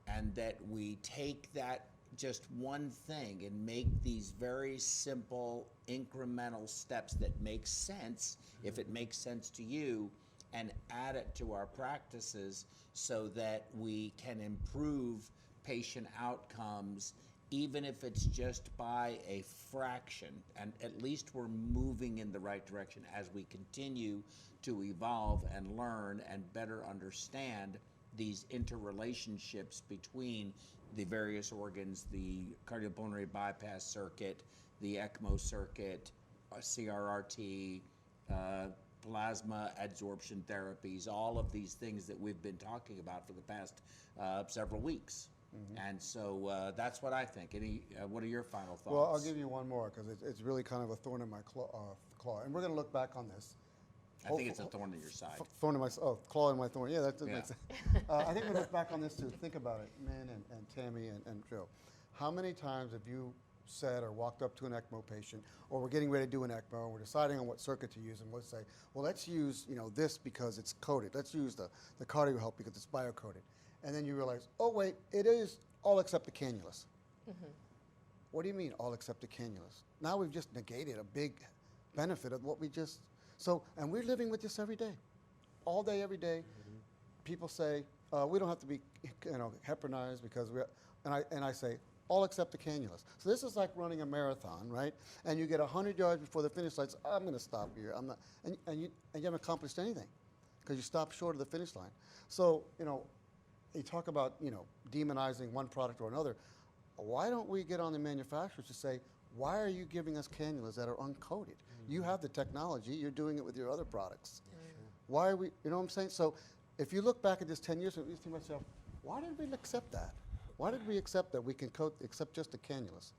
and that we take that just one thing and make these very simple incremental steps that make sense, if it makes sense to you, and add it to our practices so that we can improve patient outcomes, even if it's just by a fraction. And at least we're moving in the right direction as we continue to evolve and learn and better understand these interrelationships between the various organs, the cardiopulmonary bypass circuit, the ECMO circuit, CRRT, plasma adsorption therapies, all of these things that we've been talking about for the past several weeks. And so that's what I think. What are your final thoughts? Well, I'll give you one more because it's really kind of a thorn in my claw. And we're going to look back on this. I think it's a thorn in your side. Thorn in my, claw in my thorn. Yeah, that Yeah. makes sense. I think we look back on this too. Think about it, Min and Tammy and Joe. How many times have you said or walked up to an ECMO patient, or we're getting ready to do an ECMO, and we're deciding on what circuit to use, and we'll say, well, let's use this because it's coded. Let's use the cardio help because it's biocoded. And then you realize, oh wait, it is all except the cannulas. What do you mean all except the cannulas? Now we've just negated a big benefit of what we just, and we're living with this every day. All day, every day. People say, we don't have to be heparinized because and I say, all except the cannulas. So this is like running a marathon, right? And you get 100 yards before the finish line, I'm going to stop here. I'm not, and you haven't accomplished anything because you stopped short of the finish line. So, you talk about, demonizing one product or another. Why don't we get on the manufacturers to say, why are you giving us cannulas that are uncoated? You have the technology, you're doing it with your other products. Why are we, you know what I'm saying? So if you look back at this 10 years, you think to myself, why did we accept that? Why did we accept that we can accept just the cannulas?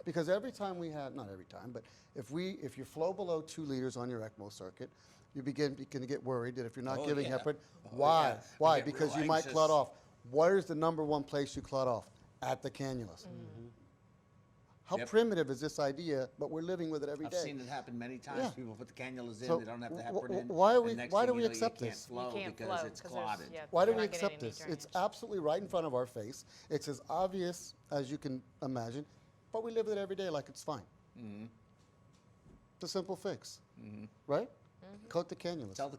Because every time we had, not every time, but if you flow below 2 liters on your ECMO circuit, you begin to get worried that if you're not giving heparin, why? Yeah. Why? You get Because real you might anxious. clot off. Where is the #1 place you clot off? At the cannulas. How Yep. primitive is this idea? But we're living with it every I've day. seen it happen many times. Yeah. People put the cannulas in, So they don't have the wh- heparin in. why are we- and next why thing do we you know, accept you this? can't flow You can't because flow it's 'cause there's- clotted. yeah, Why do you're we not getting accept any this? It's drainage. absolutely right in front of our face. It's as obvious as you can imagine, but we live with it every day like it's fine. It's a simple fix, right? Coat the cannulas. Tell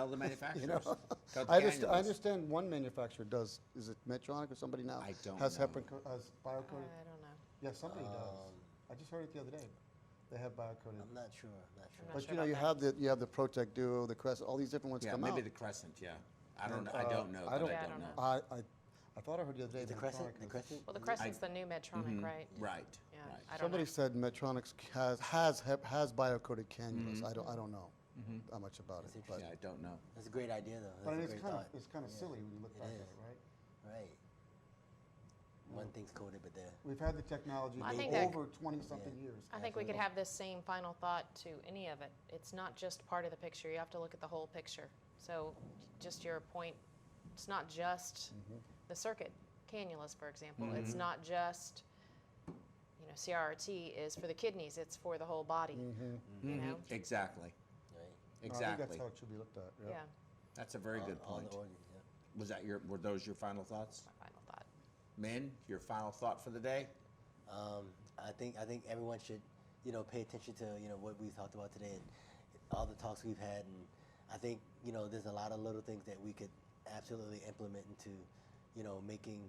the manufacturers. Coat the I cannulas. understand one manufacturer does. Is it Medtronic or somebody now? I don't has know. heparin has biocoded. I don't know. Yeah, somebody does. I just heard it the other day. They have biocoded. I'm not sure. not But sure you know, about you have the Protect Duo, the Crescent, all these different ones Yeah, come maybe out. the Crescent, yeah. I don't And, know, but I don't Yeah, know. I don't know. I thought I heard the other day The that Crescent? Medtronic The has- Crescent? Well, the Crescent's the new Medtronic, right? Right, Yeah, right. I don't Somebody know. said Medtronic has biocoded cannulas. I don't know that much about it, That's but Yeah, I don't know. That's a great idea, though. That's but a it's great kind thought. of silly when you look It back at is. it, right? Right. One thing's coded, but the We've had the technology I for think that- over 20-something years. I think we could have this same final thought to any of it. It's not just part of the picture. You have to look at the whole picture. So just your point, it's not just the circuit cannulas, for example. It's not just, CRRT is for the kidneys. It's for the whole body, you know? Exactly, right. No, I think exactly. that's how it should be looked at. Yeah, That's a very good All point. the organs, yeah. Were those your final thoughts? my final thought. Min, your final thought for the day? I think everyone should, pay attention to what we talked about today and all the talks we've had, and I think there's a lot of little things that we could absolutely implement into, making,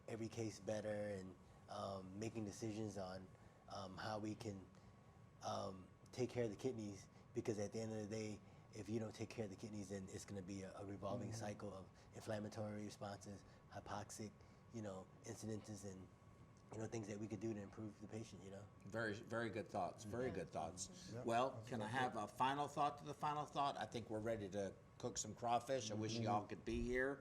every case better and making decisions on how we can take care of the kidneys, because at the end of the day, if you don't take care of the kidneys, then it's going to be a revolving cycle of inflammatory responses, hypoxic, incidences, and things that we could do to improve the patient. Very, very good thoughts. Very good thoughts. Yep, Well, that's can I exactly have a final thought to the final thought? I think we're ready to cook some crawfish. I wish y'all could be here,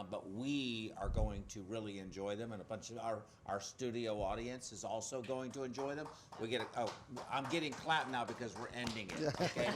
but we are going to really enjoy them, and a bunch of our studio audience is also going to enjoy them. I'm getting clapped now because we're ending it. Okay.